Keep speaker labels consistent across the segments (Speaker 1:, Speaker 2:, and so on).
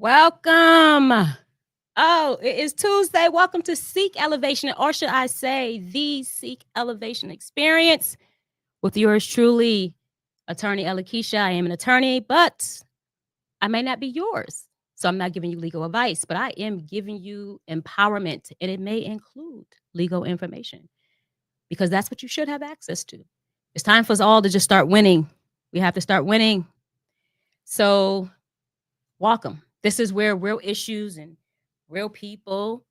Speaker 1: Welcome. Oh, it is Tuesday. Welcome to Seek Elevation, or should I say, the Seek Elevation Experience with yours truly, Attorney Elakisha. I am an attorney, but I may not be yours. So I'm not giving you legal advice, but I am giving you empowerment, and it may include legal information because that's what you should have access to. It's time for us all to just start winning. We have to start winning. So welcome. This is where real issues and real people,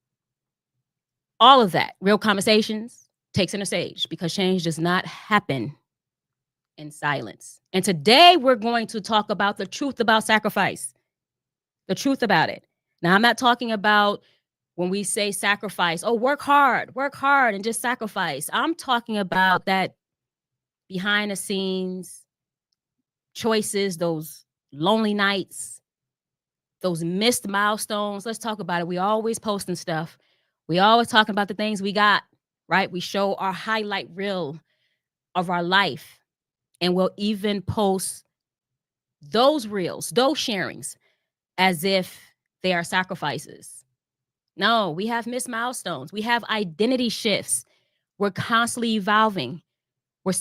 Speaker 1: all of that, real conversations takes center stage because change does not happen in silence. And today we're going to talk about the truth about sacrifice, the truth about it. Now, I'm not talking about when we say sacrifice, oh, work hard and just sacrifice. I'm talking about that behind the scenes choices, those lonely nights, those missed milestones. Let's talk about it. We always posting stuff. We always talking about the things we got, right? We show our highlight reel of our life. And we'll even post those reels, those sharings, as if they are sacrifices. No, we have missed milestones. We have identity shifts. We're constantly evolving. We're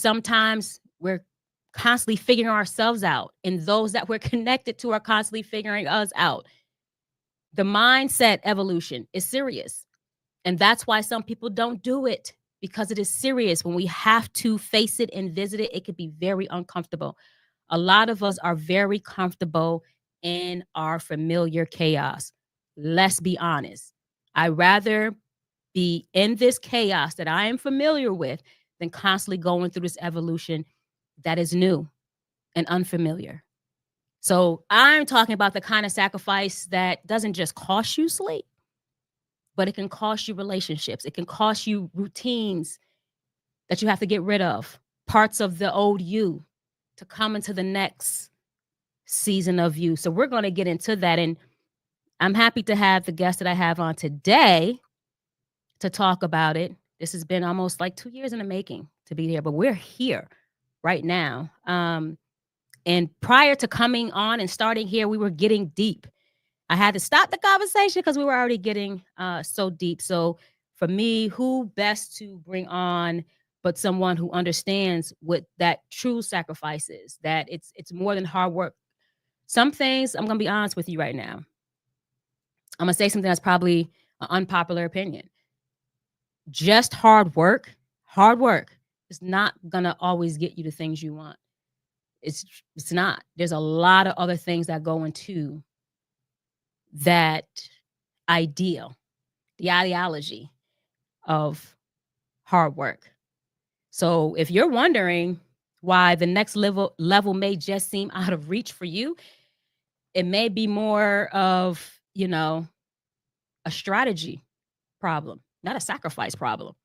Speaker 1: constantly figuring ourselves out. And those that we're connected to are constantly figuring us out. The mindset evolution is serious. And that's why some people don't do it, because it is serious. When we have to face it and visit it, it could be very uncomfortable. A lot of us are very comfortable in our familiar chaos. Let's be honest. I'd rather be in this chaos that I am familiar with than constantly going through this evolution that is new and unfamiliar. So I'm talking about the kind of sacrifice that doesn't just cost you sleep, but it can cost you relationships. It can cost you routines that you have to get rid of, parts of the old you to come into the next season of you. So we're going to get into that. And I'm happy to have the guest that I have on today to talk about it. This has been almost like 2 years in the making to be there, but we're here right now. And prior to coming on and starting here, we were getting deep. I had to stop the conversation because we were already getting so deep. So for me, who best to bring on but someone who understands what that true sacrifice is, that it's more than hard work. Some things, I'm going to be honest with you right now. I'm going to say something that's probably an unpopular opinion. Just hard work is not going to always get you the things you want. It's not. There's a lot of other things that go into that ideal, the ideology of hard work. So if you're wondering why the next level may just seem out of reach for you, it may be more of, a strategy problem, not a sacrifice problem,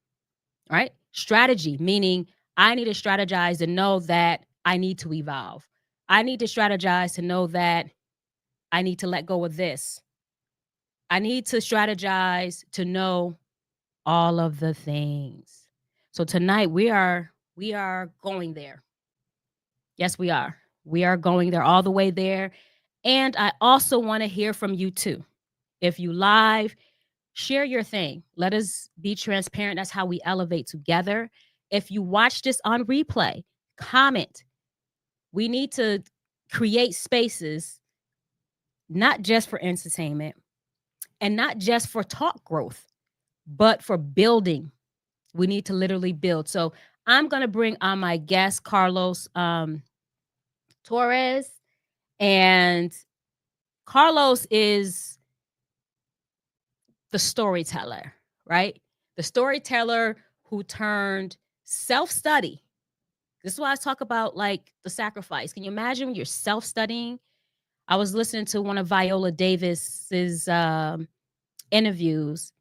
Speaker 1: right? Strategy, meaning I need to strategize to know that I need to evolve. I need to strategize to know that I need to let go of this. I need to strategize to know all of the things. So tonight we are going there. Yes, we are. We are going there, all the way there. And I also want to hear from you too. If you live, share your thing. Let us be transparent. That's how we elevate together. If you watch this on replay, comment. We need to create spaces, not just for entertainment and not just for talk growth, but for building. We need to literally build. So I'm going to bring on my guest, Carlos Torres. And Carlos is the storyteller, right? The storyteller who turned self-study. This is why I talk about like the sacrifice. Can you imagine when you're self-studying? I was listening to one of Viola Davis's interviews,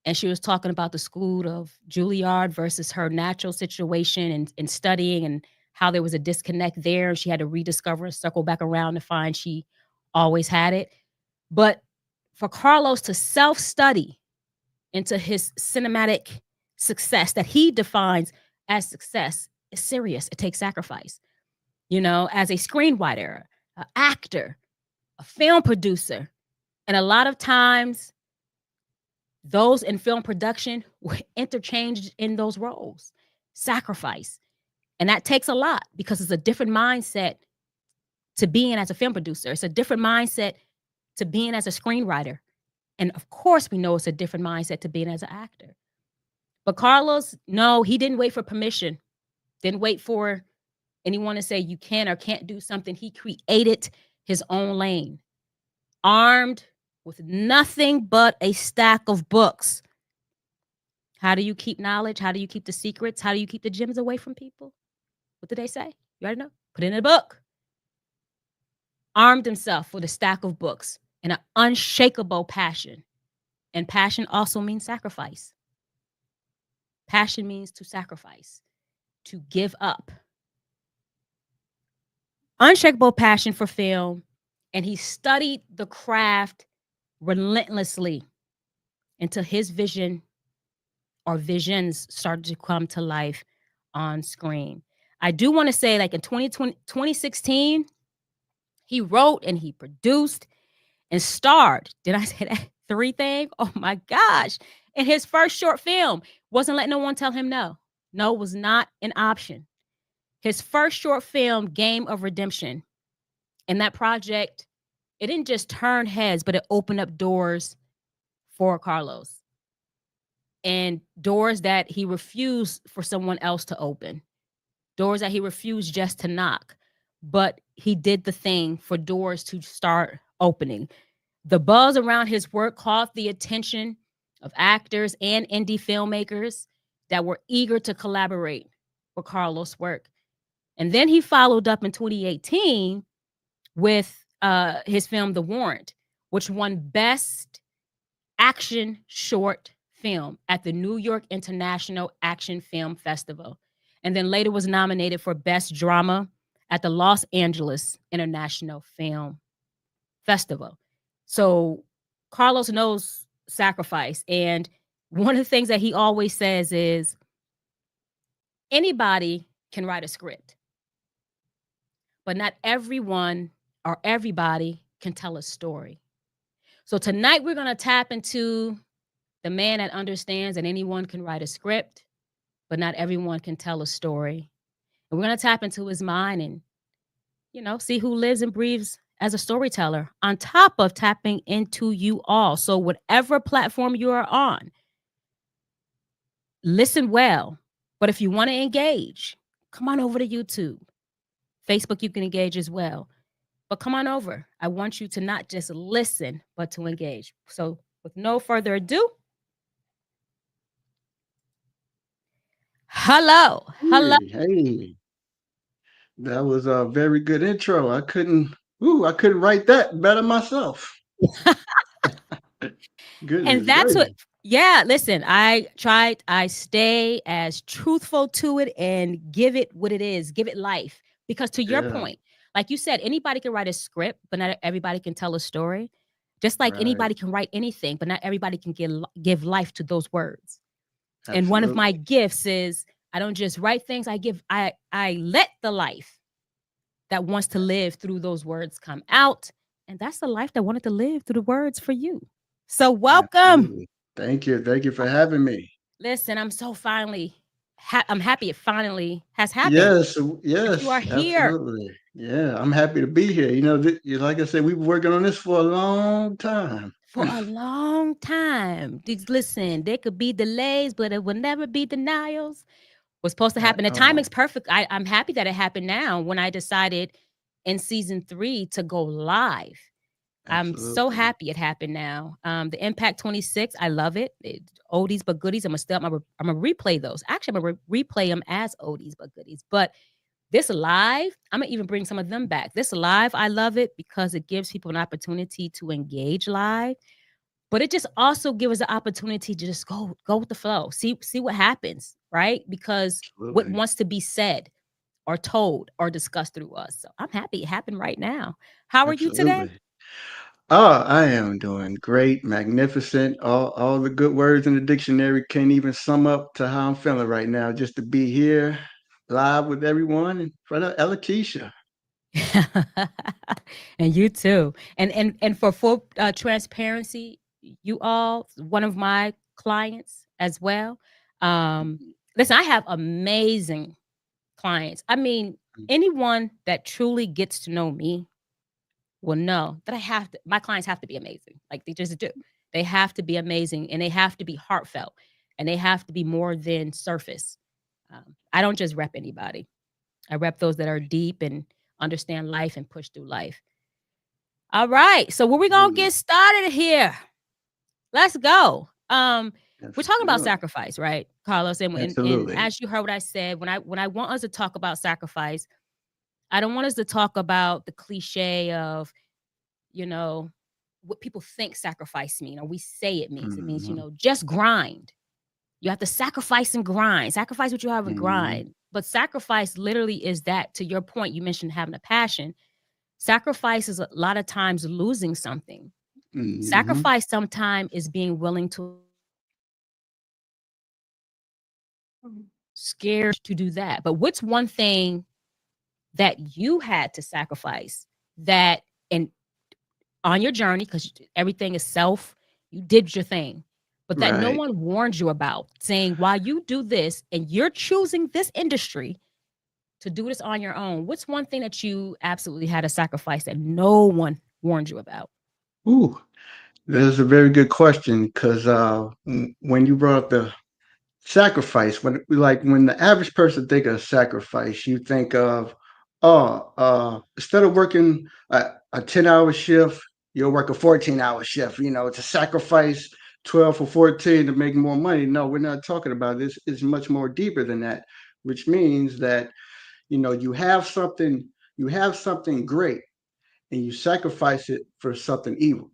Speaker 1: and she was talking about the school of Juilliard versus her natural situation and studying, and how there was a disconnect there. She had to rediscover and circle back around to find she always had it. But for Carlos to self-study into his cinematic success that he defines as success is serious. It takes sacrifice. As a screenwriter, an actor, a film producer, And a lot of times, those in film production were interchanged in those roles, sacrifice. And that takes a lot because it's a different mindset to being as a film producer. It's a different mindset to being as a screenwriter. And of course, we know it's a different mindset to being as an actor. But Carlos, no, he didn't wait for permission, didn't wait for anyone to say you can or can't do something. He created his own lane, armed with nothing but a stack of books. How do you keep knowledge? How do you keep the secrets? How do you keep the gems away from people? What did they say? You already know. Put it in a book. Armed himself with a stack of books and an unshakable passion. And passion also means sacrifice. Passion means to sacrifice, to give up. Unshakable passion for film, and he studied the craft relentlessly until his vision or visions started to come to life on screen. I do want to say, like in 2016, he wrote and he produced and starred. Did I say that? Three things? Oh my gosh. In his first short film, wasn't letting no one tell him no. No was not an option. His first short film, Game of Redemption. And that project, it didn't just turn heads, but it opened up doors for Carlos and doors that he refused for someone else to open, doors that he refused just to knock. But he did the thing for doors to start opening. The buzz around his work caught the attention of actors and indie filmmakers that were eager to collaborate with Carlos' work. And then he followed up in 2018 with his film The Warrant, which won Best Action Short Film at the New York International Action Film Festival. And then later was nominated for Best Drama at the Los Angeles International Film Festival. So Carlos knows sacrifice. And one of the things that he always says is anybody can write a script, but not everyone or everybody can tell a story. So tonight we're going to tap into the man that understands that anyone can write a script, but not everyone can tell a story. And we're going to tap into his mind and, see who lives and breathes as a storyteller on top of tapping into you all. So whatever platform you are on, listen well. But if you want to engage, come on over to YouTube. Facebook, you can engage as well. But come on over. I want you to not just listen, but to engage. So with no further ado, hello. Hello.
Speaker 2: Hey, that was a very good intro. I couldn't write that better myself.
Speaker 1: And
Speaker 2: Goodness
Speaker 1: that's what,
Speaker 2: gracious.
Speaker 1: yeah, listen, I stay as truthful to it and give it what it is, give it life. Because to your
Speaker 2: Yeah,
Speaker 1: point, like you said, anybody can write a script, but not everybody can tell a story. Just like
Speaker 2: right.
Speaker 1: anybody can write anything, but not everybody can give life to those words. And one of my
Speaker 2: Absolutely.
Speaker 1: gifts is I don't just write things, I let the life that wants to live through those words come out. And that's the life that wanted to live through the words for you. So welcome.
Speaker 2: Absolutely. Thank you. Thank you for having me.
Speaker 1: Listen, I'm so finally, I'm happy it finally has happened
Speaker 2: Yes,
Speaker 1: that you are
Speaker 2: yes,
Speaker 1: here
Speaker 2: absolutely. Yeah, I'm happy to be here. Like I said, we've been working on this for a long time.
Speaker 1: for a long time. Listen, there could be delays, but it will never be denials. Was supposed to
Speaker 2: At
Speaker 1: happen. The timing's
Speaker 2: all.
Speaker 1: perfect. I'm happy that it happened now when I decided in season 3 to go live. I'm so
Speaker 2: Absolutely.
Speaker 1: happy it happened now. The Impact 26, I love it. Oldies but goodies. I'm gonna replay those. Actually, I'm gonna replay them as oldies but goodies. But this live, I'm gonna even bring some of them back. This live, I love it because it gives people an opportunity to engage live, but it just also gives us the opportunity to just go with the flow, see what happens, right? Because what
Speaker 2: Absolutely.
Speaker 1: wants to be said or told or discussed through us. So I'm happy it happened right now. How are you today?
Speaker 2: Absolutely. Oh, I am doing great, magnificent. All the good words in the dictionary can't even sum up to how I'm feeling right now. Just to be here live with everyone in front of Ella Keisha.
Speaker 1: And you too. And for full transparency, you all, one of my clients as well. Um, listen, I have amazing clients. I mean, anyone that truly gets to know me will know that my clients have to be amazing. Like they just do. They have to be amazing and they have to be heartfelt and they have to be more than surface. I don't just rep anybody. I rep those that are deep and understand life and push through life. All right. So where we gonna
Speaker 2: Absolutely.
Speaker 1: get started here? Let's go. We're
Speaker 2: Let's
Speaker 1: talking about
Speaker 2: go.
Speaker 1: sacrifice, right, Carlos? And
Speaker 2: Absolutely.
Speaker 1: as you heard what I said, when I want us to talk about sacrifice, I don't want us to talk about the cliche of, you know, what people think sacrifice mean or we say it means. It means,
Speaker 2: Hmm.
Speaker 1: just grind. You have to sacrifice and grind. Sacrifice what you have and
Speaker 2: Hmm.
Speaker 1: grind. But sacrifice literally is that, to your point, you mentioned having a passion. Sacrifice is a lot of times losing something.
Speaker 2: Hmm.
Speaker 1: Sacrifice sometimes is being willing to scared to do that. But what's one thing that you had to sacrifice that and on your journey, because everything is self, you did your thing, but that no
Speaker 2: Right.
Speaker 1: one warned you about, saying while you do this and you're choosing this industry to do this on your own, what's one thing that you absolutely had to sacrifice that no one warned you about?
Speaker 2: Ooh, that is a very good question because when you brought up the sacrifice, when the average person think of sacrifice, you think of, instead of working a 10-hour shift, you'll work a 14-hour shift, to sacrifice 12 or 14 to make more money. No, we're not talking about this. It's much more deeper than that, which means that, you have something great and you sacrifice it for something evil,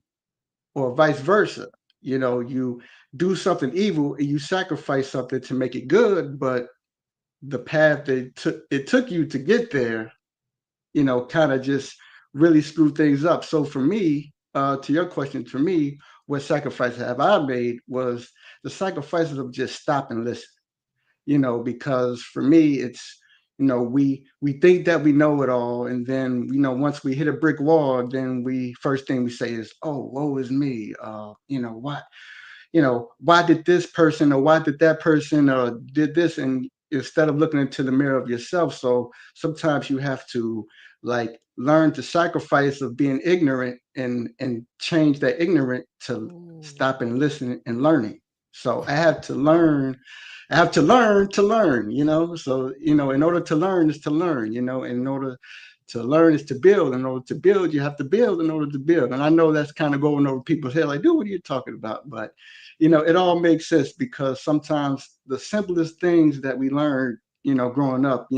Speaker 2: or vice versa. You do something evil and you sacrifice something to make it good, but the path that it took you to get there, kind of just really screw things up. So for me, to your question, for me, what sacrifices have I made was the sacrifices of just stop and listen. Because for me, it's, we think that we know it all, and then, once we hit a brick wall, then we first thing we say is, oh, woe is me. Why did this person, or why did that person did this, and instead of looking into the mirror of yourself. So sometimes you have to, like, learn to sacrifice of being ignorant, and change that ignorant to
Speaker 1: Ooh.
Speaker 2: stop and listen and learning. So I have to learn to learn, so, in order to learn is to learn, in order to learn is to build. In order to build, you have to build in order to build. And I know that's kind of going over people's head, like, dude, what are you talking about? But it all makes sense, because sometimes the simplest things that we learn, growing up,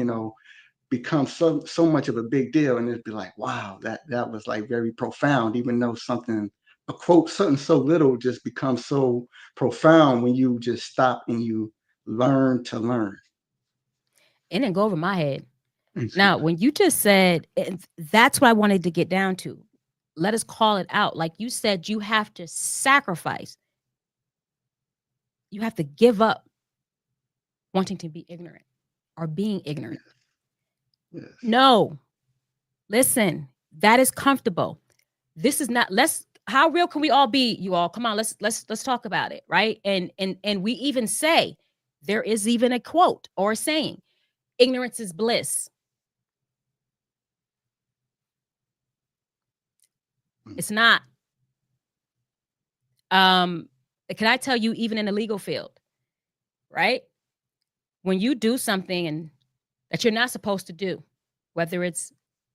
Speaker 2: become so much of a big deal, and it'd be like, wow, that was like very profound, even though a quote, something so little just becomes so profound when you just stop and you learn to learn.
Speaker 1: It didn't go over my head.
Speaker 2: And so,
Speaker 1: Now, when you just said, and that's what I wanted to get down to. Let us call it out. Like you said, you have to sacrifice. You have to give up wanting to be ignorant or being ignorant.
Speaker 2: yes, yes,
Speaker 1: No, listen, that is comfortable. This is not, let's, how real can we all be, you all? Come on, let's talk about it, right? And we even say, there is even a quote or a saying, ignorance is bliss.
Speaker 2: mm,
Speaker 1: It's not. Um, can I tell you, even in the legal field, right? When you do something and that you're not supposed to do, whether it's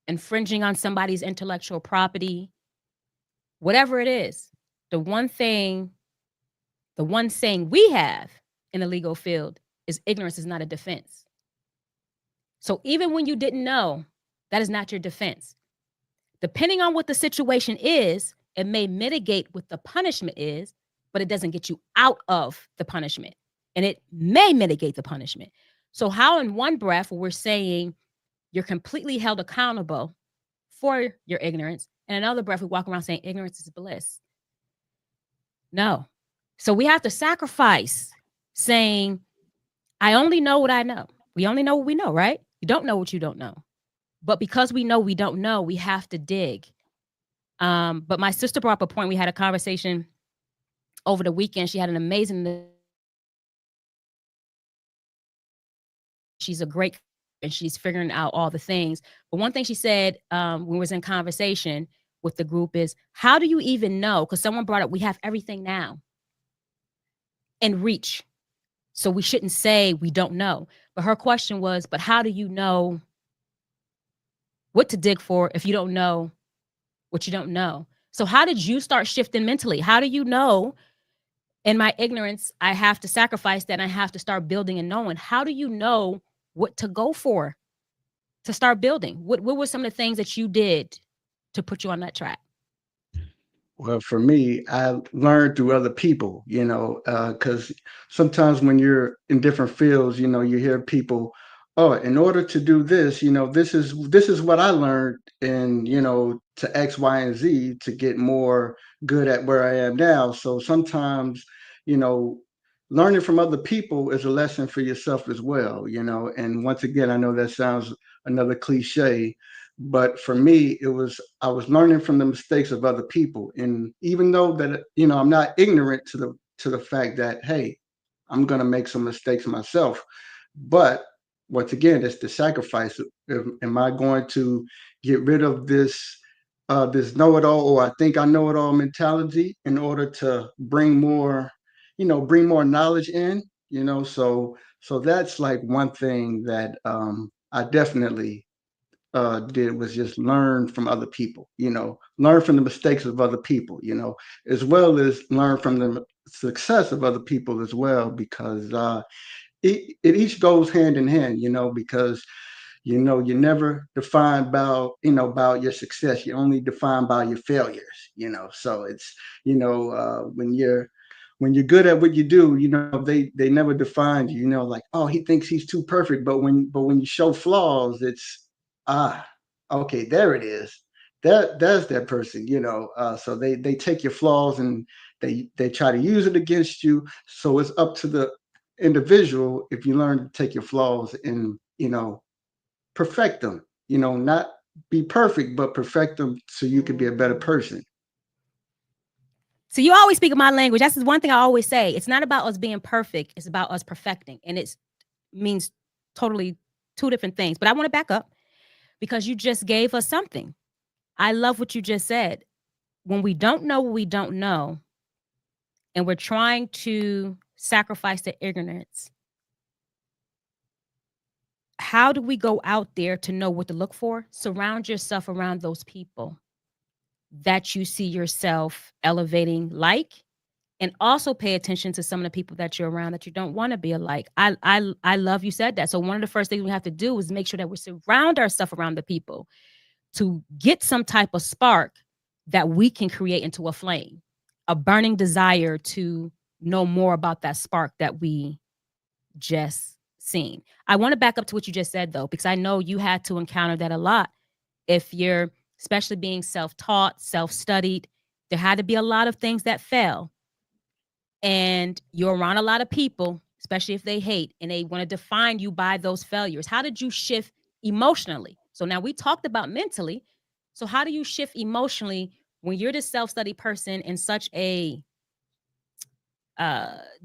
Speaker 1: infringing on somebody's intellectual property, whatever it is, the one thing, the one saying we have in the legal field is ignorance is not a defense. So even when you didn't know, that is not your defense. Depending on what the situation is, it may mitigate what the punishment is, but it doesn't get you out of the punishment. And it may mitigate the punishment. So, how in one breath we're saying you're completely held accountable for your ignorance, and another breath we walk around saying ignorance is bliss? No. So, we have to sacrifice saying, I only know what I know. We only know what we know, right? You don't know what you don't know. But because we don't know, we have to dig. But my sister brought up a point. We had a conversation over the weekend. She had an amazing she's a great and she's figuring out all the things. But one thing she said when we was in conversation with the group is, how do you even know? Because someone brought up, we have everything now in reach. So we shouldn't say we don't know. But her question was, but how do you know what to dig for if you don't know what you don't know? So how did you start shifting mentally? How do you know in my ignorance, I have to sacrifice that and I have to start building and knowing? How do you know what to go for to start building? What were some of the things that you did to put you on that track?
Speaker 2: Well, for me, I learned through other people, because sometimes when you're in different fields, you hear people, oh, in order to do this, this is what I learned in, to X, Y, and Z to get more good at where I am now. So sometimes, you know, learning from other people is a lesson for yourself as well, And once again, I know that sounds another cliche, but for me I was learning from the mistakes of other people, and even though that I'm not ignorant to the fact that, hey, I'm going to make some mistakes myself, but once again, it's the sacrifice. Am I going to get rid of this know-it-all, or I think I know it all mentality, in order to bring more knowledge in, so that's like one thing that I definitely did, was just learn from other people, learn from the mistakes of other people, as well as learn from the success of other people as well, because it each goes hand in hand, because you're never defined about your success. You're only defined by your failures, so it's, when you're good at what you do, they never define you, like, oh, he thinks he's too perfect, but when you show flaws, it's, ah, okay, there it is. There's that person, so they take your flaws and they try to use it against you. So it's up to the individual, if you learn to take your flaws and, perfect them, not be perfect, but perfect them so you can be a better person.
Speaker 1: So you always speak of my language. That's the one thing I always say. It's not about us being perfect. It's about us perfecting. And it means totally two different things. But I want to back up because you just gave us something. I love what you just said. When we don't know what we don't know, and we're trying to sacrifice the ignorance, how do we go out there to know what to look for? Surround yourself around those people that you see yourself elevating, and also pay attention to some of the people that you're around that you don't want to be alike. I love you said that. So one of the first things we have to do is make sure that we surround ourselves around the people to get some type of spark that we can create into a flame, a burning desire to know more about that spark that we just seen. I want to back up to what you just said though, because I know you had to encounter that a lot. If you're especially being self-taught, self-studied, there had to be a lot of things that fail. And you're around a lot of people, especially if they hate and they want to define you by those failures. How did you shift emotionally? So now we talked about mentally. So how do you shift emotionally when you're the self-study person in such a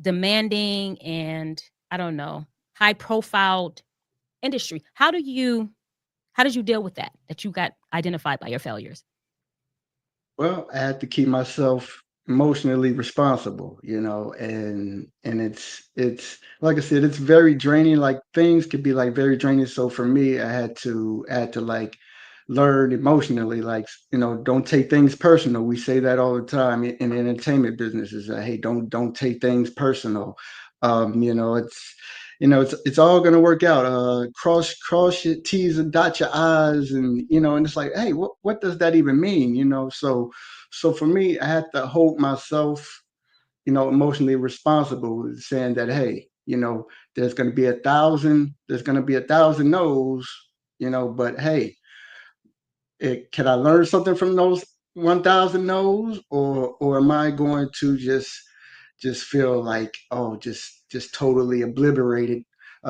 Speaker 1: demanding and, I don't know, high profile industry? How did you deal with that you got identified by your failures?
Speaker 2: Well, I had to keep myself emotionally responsible, and it's like I said, it's very draining. Like, things could be like very draining. So for me, I had to like learn emotionally, like, don't take things personal. We say that all the time in the entertainment business, is that, hey, don't take things personal. It's all gonna work out. Cross your T's and dot your I's, and it's like, hey, what does that even mean? So for me, I had to hold myself, emotionally responsible, saying that, hey, there's gonna be a thousand no's, but hey, can I learn something from those 1,000 no's, or am I going to just feel like, oh, just totally obliterated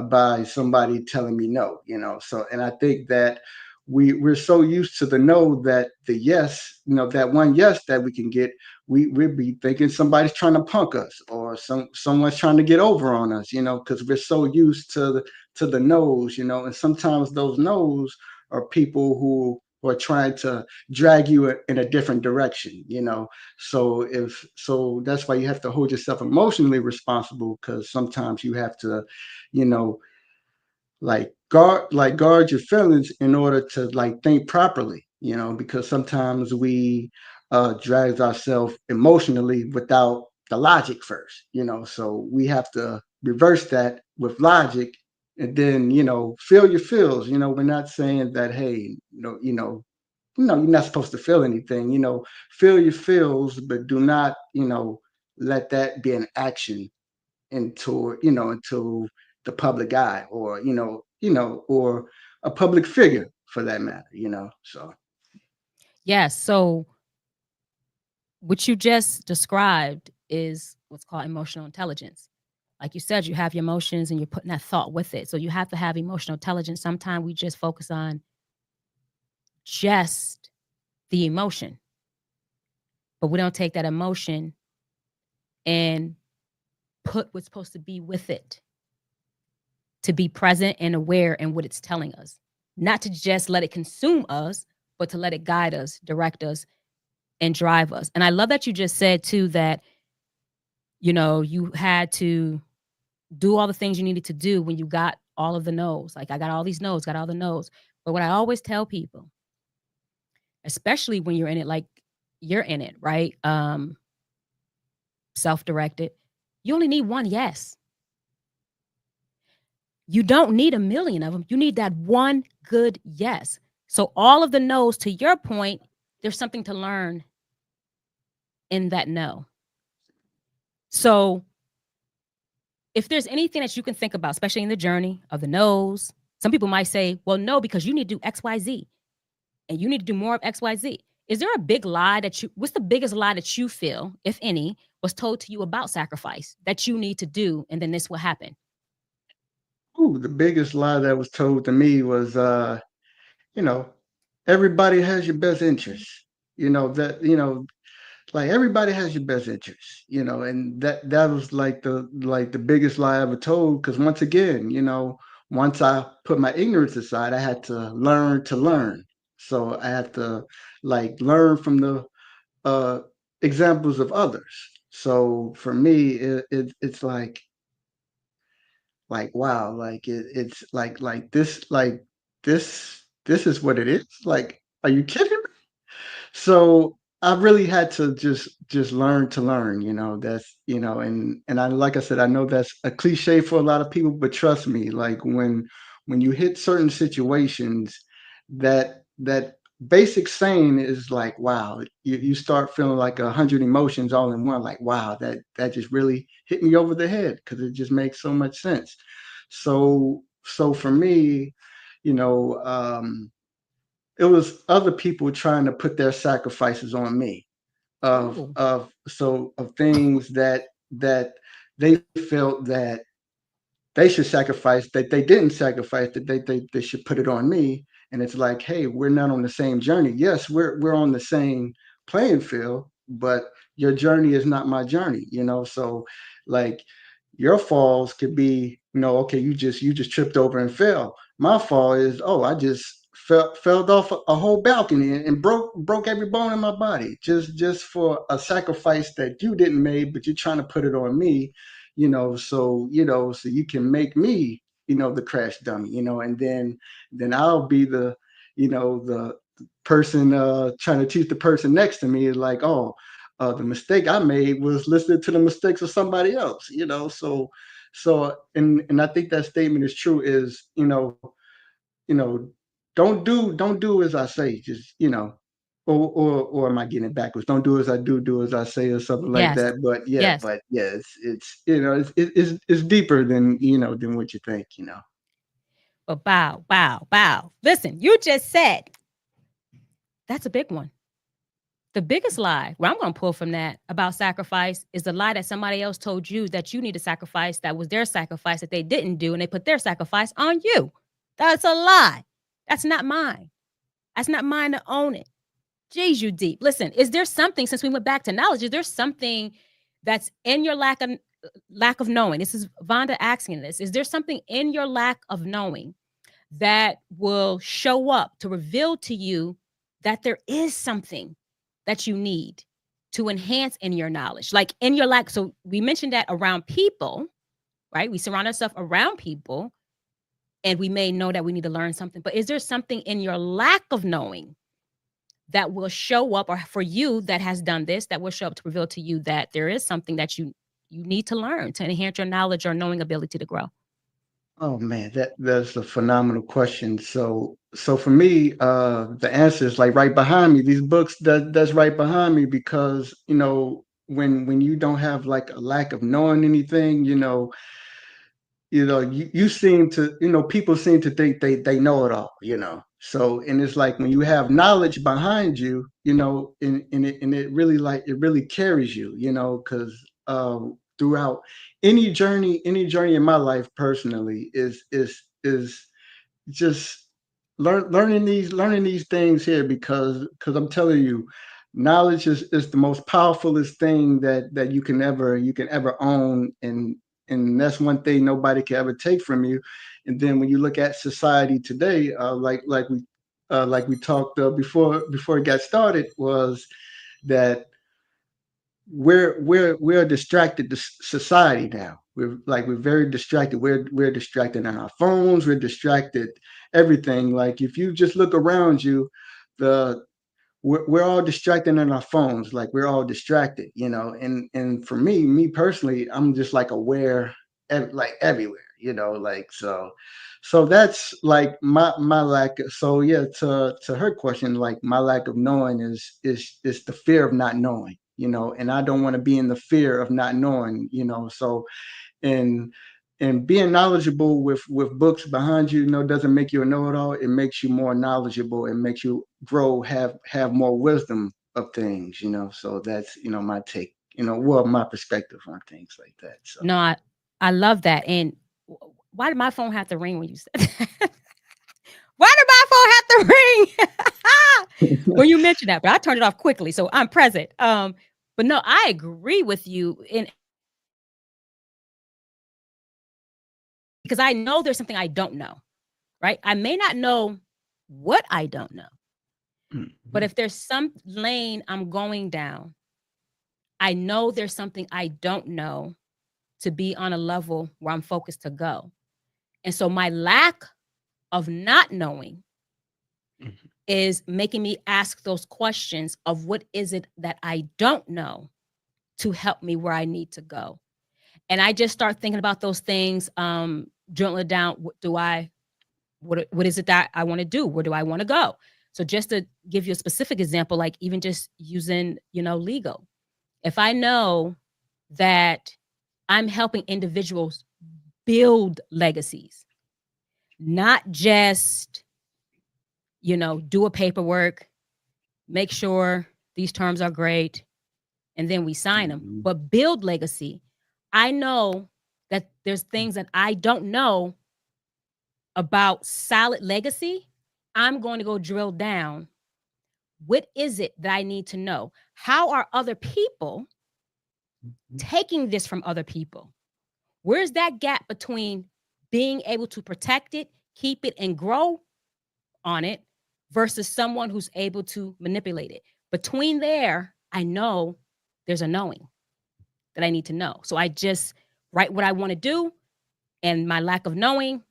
Speaker 2: by somebody telling me no? So, and I think that we're so used to the no that the yes, that one yes that we can get, we'll be thinking somebody's trying to punk us, or someone's trying to get over on us, because we're so used to the no's, and sometimes those no's are people who are trying to drag you in a different direction, so that's why you have to hold yourself emotionally responsible, because sometimes you have to, you know guard your feelings in order to like think properly, because sometimes we drag ourselves emotionally without the logic first, so we have to reverse that with logic, and then feel your feels. We're not saying that, hey, you're not supposed to feel anything. Feel your feels, but do not let that be an action into the public eye, or or a public figure for that matter, so.
Speaker 1: Yes. So what you just described is what's called emotional intelligence. Like you said, you have your emotions and you're putting that thought with it. So you have to have emotional intelligence. Sometimes we just focus on just the emotion, but we don't take that emotion and put what's supposed to be with it, to be present and aware in what it's telling us. Not to just let it consume us, but to let it guide us, direct us, and drive us. And I love that you just said too that, you had to do all the things you needed to do when you got all of the no's. Like, I got all these no's, got all the no's. But what I always tell people, especially when you're in it, like you're in it, right? Self-directed, you only need one yes. You don't need a million of them. You need that one good yes. So all of the no's, to your point, there's something to learn in that no. So if there's anything that you can think about, especially in the journey of the no's, some people might say, well, no, because you need to do XYZ and you need to do more of XYZ. Is there a big lie what's the biggest lie that you feel, if any, was told to you about sacrifice that you need to do and then this will happen?
Speaker 2: Ooh, the biggest lie that was told to me was, you know everybody has your best interest, that, like, everybody has your best interest, and that was like the biggest lie I ever told, because once again, once I put my ignorance aside, I had to learn. So I had to, like, learn from the uh examples of others. So for me, it's like, wow, like, it's this is what it is. Like, are you kidding? So I really had to just learn to learn, that's, and I, like I said, I know that's a cliche for a lot of people, but trust me, like, when you hit certain situations, that basic saying is like, wow, you start feeling like 100 emotions all in one, like, wow, that just really hit me over the head, because it just makes so much sense. So for me, you know, it was other people trying to put their sacrifices on me,
Speaker 1: Ooh.
Speaker 2: of things that they felt that they should sacrifice, that they didn't sacrifice, that they should put it on me. And it's like, hey, we're not on the same journey. Yes, we're on the same playing field, but your journey is not my journey, so, like, your falls could be, okay, you just tripped over and fell. My fall is, oh, I just fell off a whole balcony, and broke every bone in my body, just for a sacrifice that you didn't make, but you're trying to put it on me, so you can make me, the crash dummy, and then I'll be the person trying to teach the person next to me, like, oh, the mistake I made was listening to the mistakes of somebody else, and I think that statement is true, is, you know don't do as I say, just, or am I getting it backwards? Don't do as I do as I say, or something like
Speaker 1: Yes.
Speaker 2: that. But yeah,
Speaker 1: Yes.
Speaker 2: it's it's deeper than, than what you think,
Speaker 1: But bow, bow, bow. Listen, you just said that's a big one. The biggest lie, where I'm going to pull from that about sacrifice, is the lie that somebody else told you that you need to sacrifice, that was their sacrifice that they didn't do, and they put their sacrifice on you. That's a lie. That's not mine. That's not mine to own it. Jeez, you deep. Listen, is there something, since we went back to knowledge, is there something that's in your lack of knowing? This is Vonda asking this. Is there something in your lack of knowing that will show up to reveal to you that there is something that you need to enhance in your knowledge? Like in your lack. So we mentioned that around people, right? We surround ourselves around people and we may know that we need to learn something. But is there something in your lack of knowing that will show up, or for you that has done this, that will show up to reveal to you that there is something that you need to learn to enhance your knowledge or knowing ability to grow?
Speaker 2: Oh man, that's a phenomenal question. So for me, the answer is like right behind me. These books that's right behind me because when you don't have like a lack of knowing anything, you seem to, people seem to think they know it all, So, and it's like when you have knowledge behind you, and it really it really carries you, because throughout any journey in my life personally is just learning these things here because I'm telling you, knowledge is the most powerfulest thing that you can ever own, and that's one thing nobody can ever take from you. And then when you look at society today, like we talked before it got started, was that we're a distracted society now. We're very distracted. We're distracted on our phones. We're distracted everything. Like if you just look around you, the we're all distracted on our phones. Like we're all distracted, And for me personally, I'm just like aware, like everywhere, Like so that's like my lack. So yeah, to her question, like my lack of knowing is the fear of not knowing, And I don't want to be in the fear of not knowing, So and and being knowledgeable with books behind you, doesn't make you a know-it-all. It makes you more knowledgeable. It makes you grow, have more wisdom of things, So that's my take, well, my perspective on things like that. So
Speaker 1: No, I love that. And why did my phone have to ring when you said that? Why did my phone have to ring when you mentioned that? But I turned it off quickly, so I'm present. But no, I agree with you, because I know there's something I don't know, right? I may not know what I don't know, but
Speaker 2: Mhm.
Speaker 1: if there's some lane I'm going down, I know there's something I don't know to be on a level where I'm focused to go. And so my lack of not knowing
Speaker 2: Mhm.
Speaker 1: is making me ask those questions of what is it that I don't know to help me where I need to go. And I just start thinking about those things, journaling it down. What is it that I want to do? Where do I want to go? So just to give you a specific example, like even just using, legal. If I know that I'm helping individuals build legacies, not just, do a paperwork, make sure these terms are great, and then we sign them,
Speaker 2: Mhm.
Speaker 1: but build legacy. I know that there's things that I don't know about solid legacy. I'm going to go drill down. What is it that I need to know? How are other people
Speaker 2: Mhm.
Speaker 1: taking this from other people? Where's that gap between being able to protect it, keep it, and grow on it versus someone who's able to manipulate it? Between there, I know there's a knowing that I need to know. So I just write what I want to do, and my lack of knowing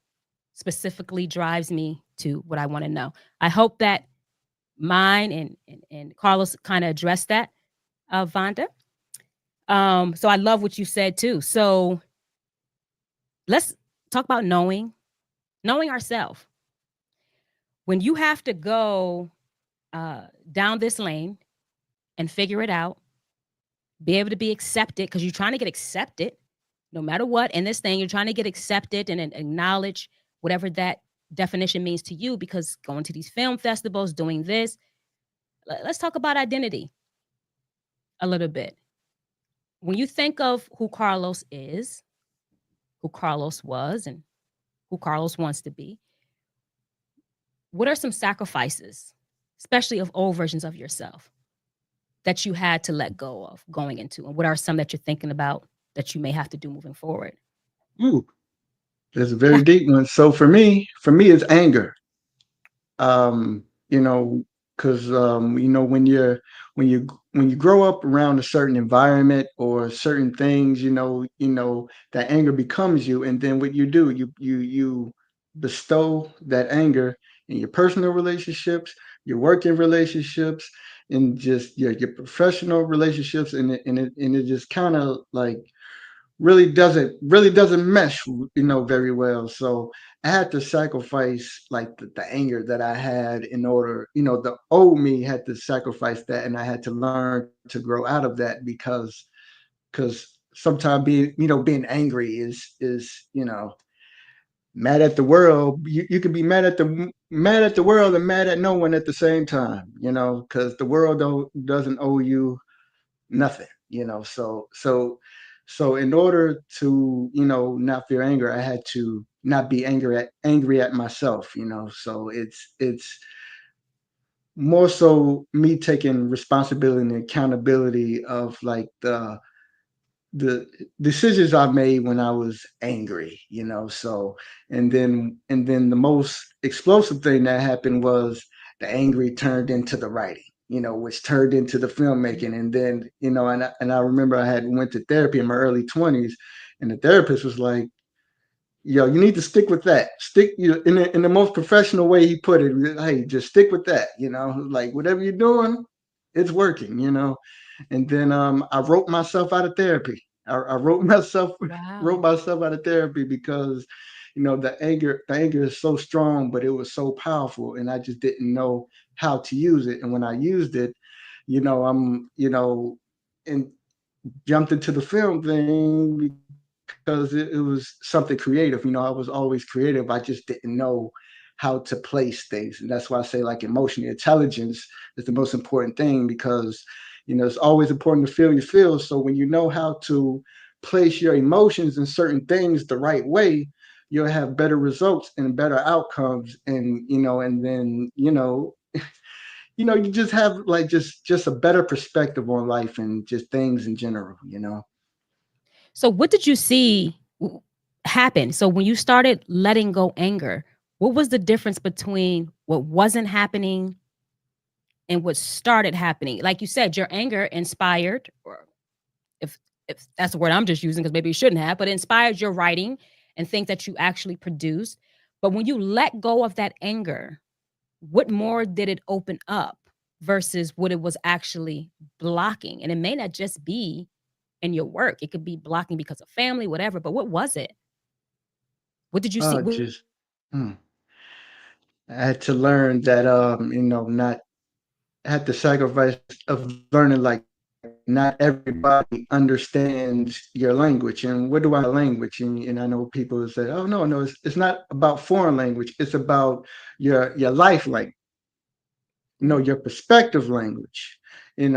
Speaker 1: specifically drives me to what I want to know. I hope that mine and Carlos kind of addressed that, Vonda. So I love what you said too. So let's talk about knowing ourselves. When you have to go down this lane and figure it out, be able to be accepted because you're trying to get accepted no matter what in this thing, you're trying to get accepted and acknowledge whatever that definition means to you, because going to these film festivals, doing this, let's talk about identity a little bit. When you think of who Carlos is, who Carlos was, and who Carlos wants to be, what are some sacrifices? especially of old versions of yourself that you had to let go of going into? And what are some that you're thinking about that you may have to do moving forward?
Speaker 2: Ooh, that's a very deep one. So for me, it's anger. You know, because when you grow up around a certain environment or certain things, that anger becomes you, and then what you do, you bestow that anger in your personal relationships, your working relationships, and just your professional relationships, and it just kind of like really doesn't mesh, very well. So I had to sacrifice like the anger that I had in order, the old me had to sacrifice that, and I had to learn to grow out of that because sometimes being angry is mad at the world. You can be mad at the world and mad at no one at the same time, because the world doesn't owe you nothing, so in order to not fear anger, I had to not be angry at myself, so it's more so me taking responsibility and accountability of like the decisions I made when I was angry, so and then the most explosive thing that happened was the angry turned into the writing, which turned into the filmmaking. And then, and I remember I had went to therapy in my early 20s, and the therapist was like, yo, you need to stick with that. Stick in the most professional way he put it. Hey, just stick with that. Like whatever you're doing, it's working. And then I wrote myself out of therapy. I wrote myself wrote
Speaker 1: Wow.
Speaker 2: myself out of therapy because the anger is so strong, but it was so powerful, and I just didn't know how to use it. And when I used it, and jumped into the film thing because it was something creative. I was always creative. I just didn't know how to place things. And that's why I say like emotional intelligence is the most important thing, because it's always important to feel your feels. So when you know how to place your emotions in certain things the right way, you'll have better results and better outcomes. And then you just have like just a better perspective on life and just things in general.
Speaker 1: So, what did you see happen? So, when you started letting go anger, what was the difference between what wasn't happening and what started happening? Like you said, your anger inspired, or if if that's the word I'm just using, because maybe you shouldn't have, but it inspired your writing and things that you actually produced. But when you let go of that anger, what more did it open up versus what it was actually blocking? And it may not just be in your work. It could be blocking because of family, whatever. But what was it? What did you see?
Speaker 2: Just hmm, I had to learn that not I had the sacrifice of learning like not everybody understands your language. And what do I mean by language? And I know people say, oh no, it's not about foreign language. It's about your life language, your perspective language, and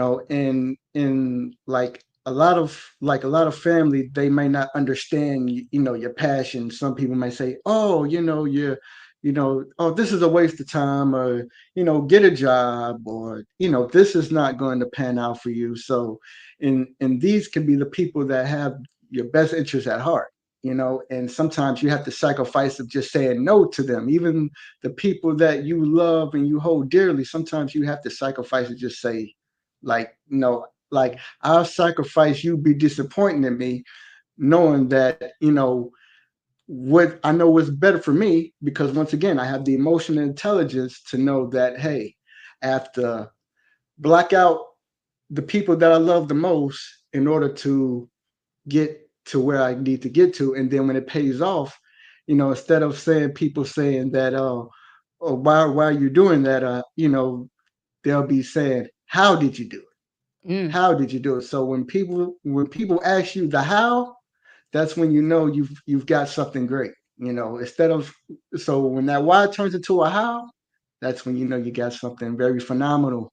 Speaker 2: like a lot of family, they may not understand your passion. Some people might say, oh, oh, this is a waste of time, or get a job, or this is not going to pan out for you. So and these can be the people that have your best interests at heart, and sometimes you have to sacrifice of just saying no to them. Even the people that you love and you hold dearly, sometimes you have to sacrifice and just say, like, no, like, I'll sacrifice you be disappointing in me, knowing that, what I know what's better for me, because once again, I have the emotional intelligence to know that, hey, I have to block out the people that I love the most in order to get to where I need to get to. And then when it pays off, instead of saying people saying that, oh, why are you doing that? They'll be saying, how did you do it?
Speaker 1: Mm.
Speaker 2: How did you do it? So when people ask you the how, that's when you've got something great. Instead of so when that why turns into a how, that's when you got something very phenomenal.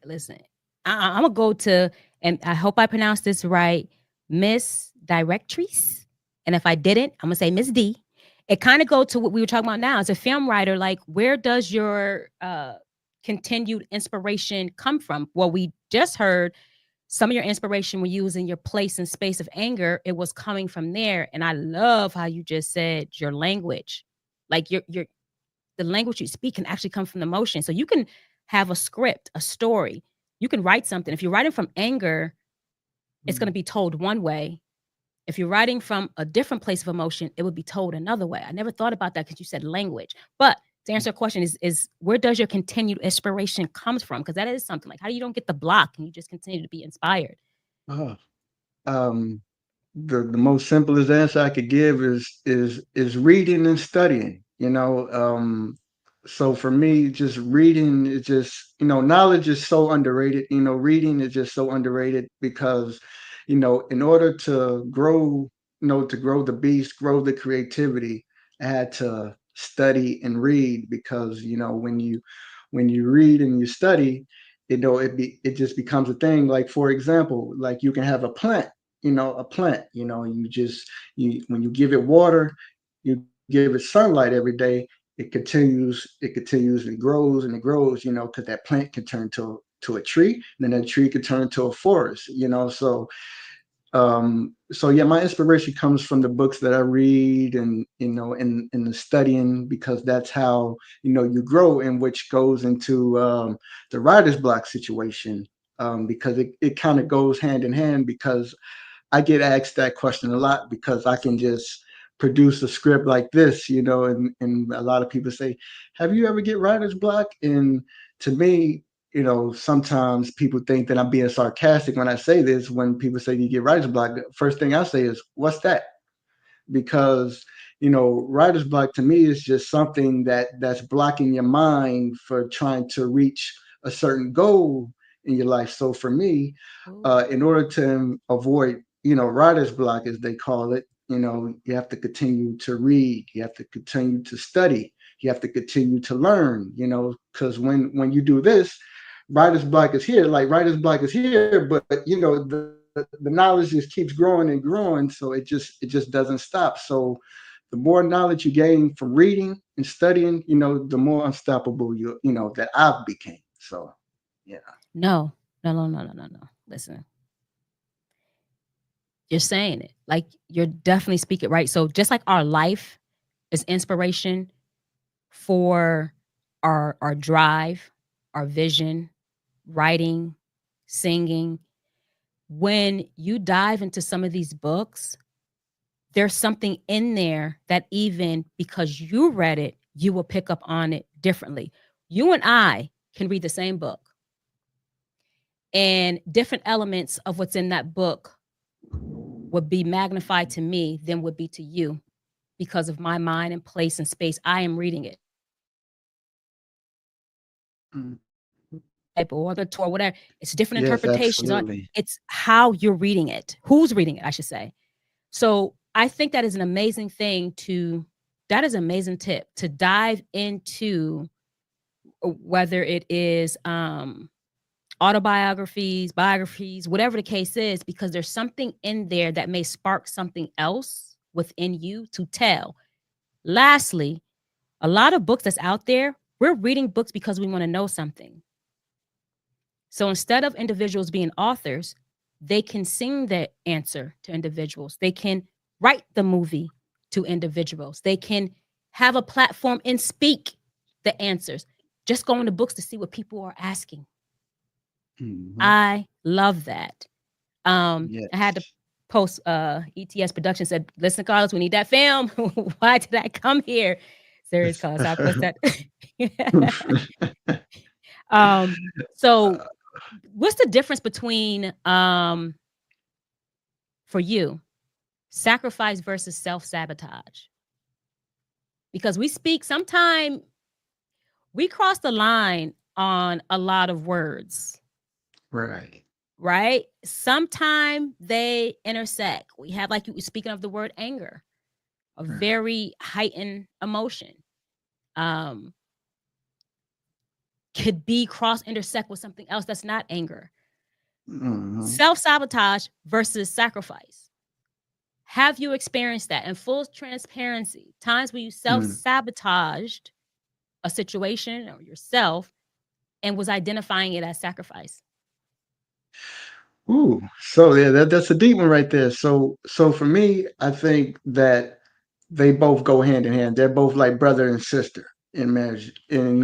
Speaker 1: Listen. I'm gonna go to, and I hope I pronounced this right, Miss Directrice. And if I didn't, I'm gonna say Miss D. it kind of go to what we were talking about now. As a film writer, like where does your continued inspiration come from? Well, we just heard some of your inspiration when you was in your place and space of anger, it was coming from there. And I love how you just said your language. Like your the language you speak can actually come from the emotion. So you can have a script, a story. You can write something. If you're writing from anger, it's going to
Speaker 2: Mm.
Speaker 1: be told one way. If you're writing from a different place of emotion, it would be told another way. I never thought about that because you said language. But to answer your question is where does your continued inspiration comes from? Because that is something like how you don't get the block and you just continue to be inspired.
Speaker 2: Oh, um, the most simplest answer I could give is reading and studying. So for me, just reading is just knowledge is so underrated. Reading is just so underrated because in order to grow, to grow the beast, grow the creativity, I had to study and read because when you read and you study, it just becomes a thing. Like for example, like you can have a plant, you when you give it water, you give it sunlight every day, it continues and grows, because that plant can turn to a tree, and then that tree could turn into a forest. So yeah, my inspiration comes from the books that I read, and in the studying, because that's how you grow, and which goes into the writer's block situation, because it kind of goes hand in hand, because I get asked that question a lot, because I can just produce a script like this, and a lot of people say, "Have you ever get writer's block?" And to me, sometimes people think that I'm being sarcastic when I say this. When people say you get writer's block, the first thing I say is, "What's that?" Because writer's block to me is just something that's blocking your mind for trying to reach a certain goal in your life. So for me,
Speaker 1: Ooh.
Speaker 2: in order to avoid writer's block, as they call it, you have to continue to read, you have to continue to study, you have to continue to learn, because when you do this, writer's block is here, but the knowledge just keeps growing and growing, so it just doesn't stop. So the more knowledge you gain from reading and studying, the more unstoppable that I've became. So yeah.
Speaker 1: No, no, no, no, no, no, no. Listen, you're saying it. Like you're definitely speaking right. So just like our life is inspiration for our drive, our vision, writing, singing. When you dive into some of these books, there's something in there that even because you read it, you will pick up on it differently. You and I can read the same book, and different elements of what's in that book would be magnified to me than would be to you because of my mind and place and space I am reading it.
Speaker 2: Mm.
Speaker 1: Type or the tour, whatever. It's different
Speaker 2: Yes,
Speaker 1: interpretations on
Speaker 2: absolutely.
Speaker 1: it's how you're reading it. Who's reading it, I should say. So I think that is an amazing thing to that is an amazing tip to dive into whether it is autobiographies, biographies, whatever the case is, because there's something in there that may spark something else within you to tell. Lastly, a lot of books that's out there, we're reading books because we want to know something. So instead of individuals being authors, they can sing the answer to individuals. They can write the movie to individuals. They can have a platform and speak the answers. Just go into books to see what people are asking.
Speaker 2: Hmm.
Speaker 1: I love that. I had to
Speaker 2: Yes.
Speaker 1: post ETS production said, listen, Carlos, we need that film. Why did I come here? Serious Carlos. I post that. um, so what's the difference between for you sacrifice versus self-sabotage? Because we speak sometime we cross the line on a lot of words,
Speaker 2: Right.
Speaker 1: right? Sometime they intersect. We have like you speaking of the word anger, a
Speaker 2: Right.
Speaker 1: very heightened emotion. Um could be cross intersect with something else that's not anger.
Speaker 2: Hmm.
Speaker 1: Self-sabotage versus sacrifice. Have you experienced that in full transparency? Times where you self
Speaker 2: Mm.
Speaker 1: sabotaged a situation or yourself and was identifying it as sacrifice?
Speaker 2: Ooh, so yeah, that's a deep one right there. So for me, I think that they both go hand in hand. They're both like brother and sister in marriage, and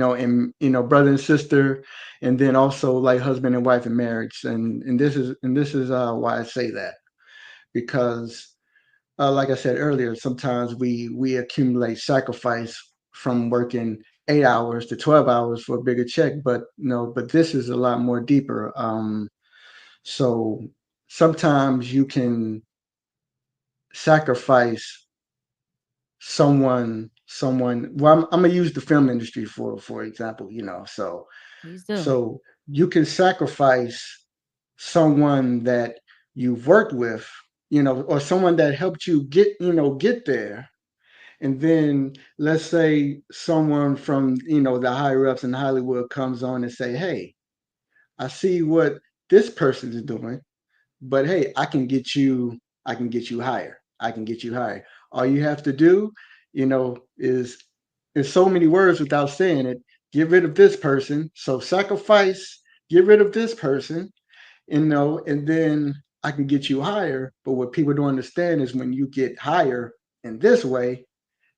Speaker 2: brother and sister, and then also like husband and wife in marriage. And this is why I say that, because like I said earlier, sometimes we accumulate sacrifice from working 8 hours to 12 hours for a bigger check, but but this is a lot more deeper. So sometimes you can sacrifice someone. Well, I'm gonna use the film industry for example.
Speaker 1: Please do.
Speaker 2: So you can sacrifice someone that you've worked with, or someone that helped you get there. And then let's say someone from the higher ups in Hollywood comes on and say, "Hey, I see what this person is doing. But hey, I can get you higher. I can get you higher. All you have to do, is in so many words without saying it, get rid of this person. So sacrifice, get rid of this person, and then I can get you higher. But what people don't understand is when you get higher in this way,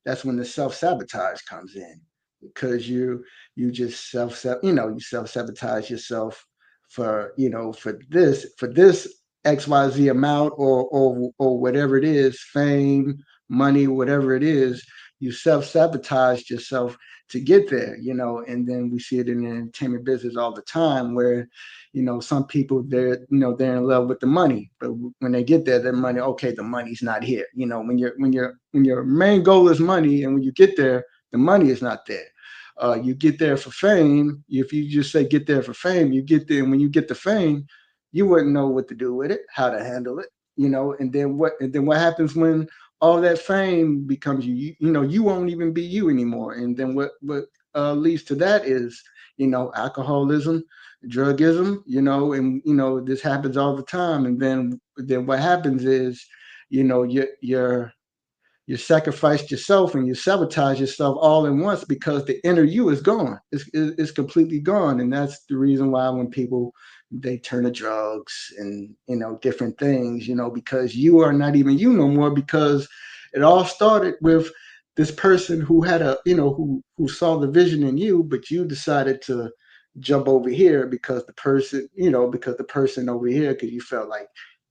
Speaker 2: that's when the self-sabotage comes in, because you just you self-sabotage yourself for this XYZ amount, or whatever it is, fame, money, whatever it is. You self-sabotage yourself to get there, and then we see it in the entertainment business all the time, where some people, they're in love with the money, but when they get there, the money, okay, the money's not here. When your main goal is money, and when you get there, the money is not there. You get there for fame. If you just say get there for fame, you get there, and when you get the fame, you wouldn't know what to do with it, how to handle it, and then what happens when all that fame becomes you? You won't even be you anymore. And then what leads to that is alcoholism, drugism, and this happens all the time. And then what happens is, you sacrificed yourself and you sabotage yourself all in once, because the inner you is gone. It's completely gone. And that's the reason why when people, they turn to drugs and different things, because you are not even you no more, because it all started with this person who had who saw the vision in you, but you decided to jump over here because the person over here, because you felt like,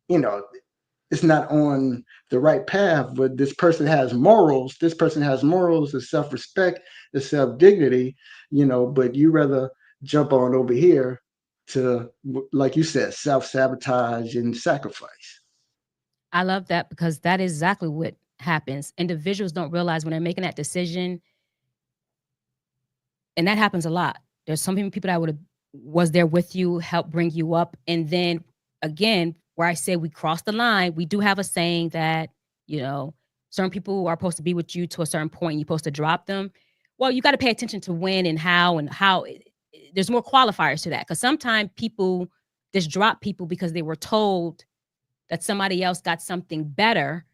Speaker 2: you know it's not on the right path. But this person has morals, the self-respect, the self-dignity, but you rather jump on over here to, like you said, self-sabotage and sacrifice.
Speaker 1: I love that because that is exactly what happens. Individuals don't realize when they're making that decision, and that happens a lot. There's so many people that would have was there with you, helped bring you up, and then again, where I say we cross the line, we do have a saying that you know certain people are supposed to be with you to a certain point. You're supposed to drop them. Well, you got to pay attention to when and how. There's more qualifiers to that because sometimes people just drop people because they were told that somebody else got something better,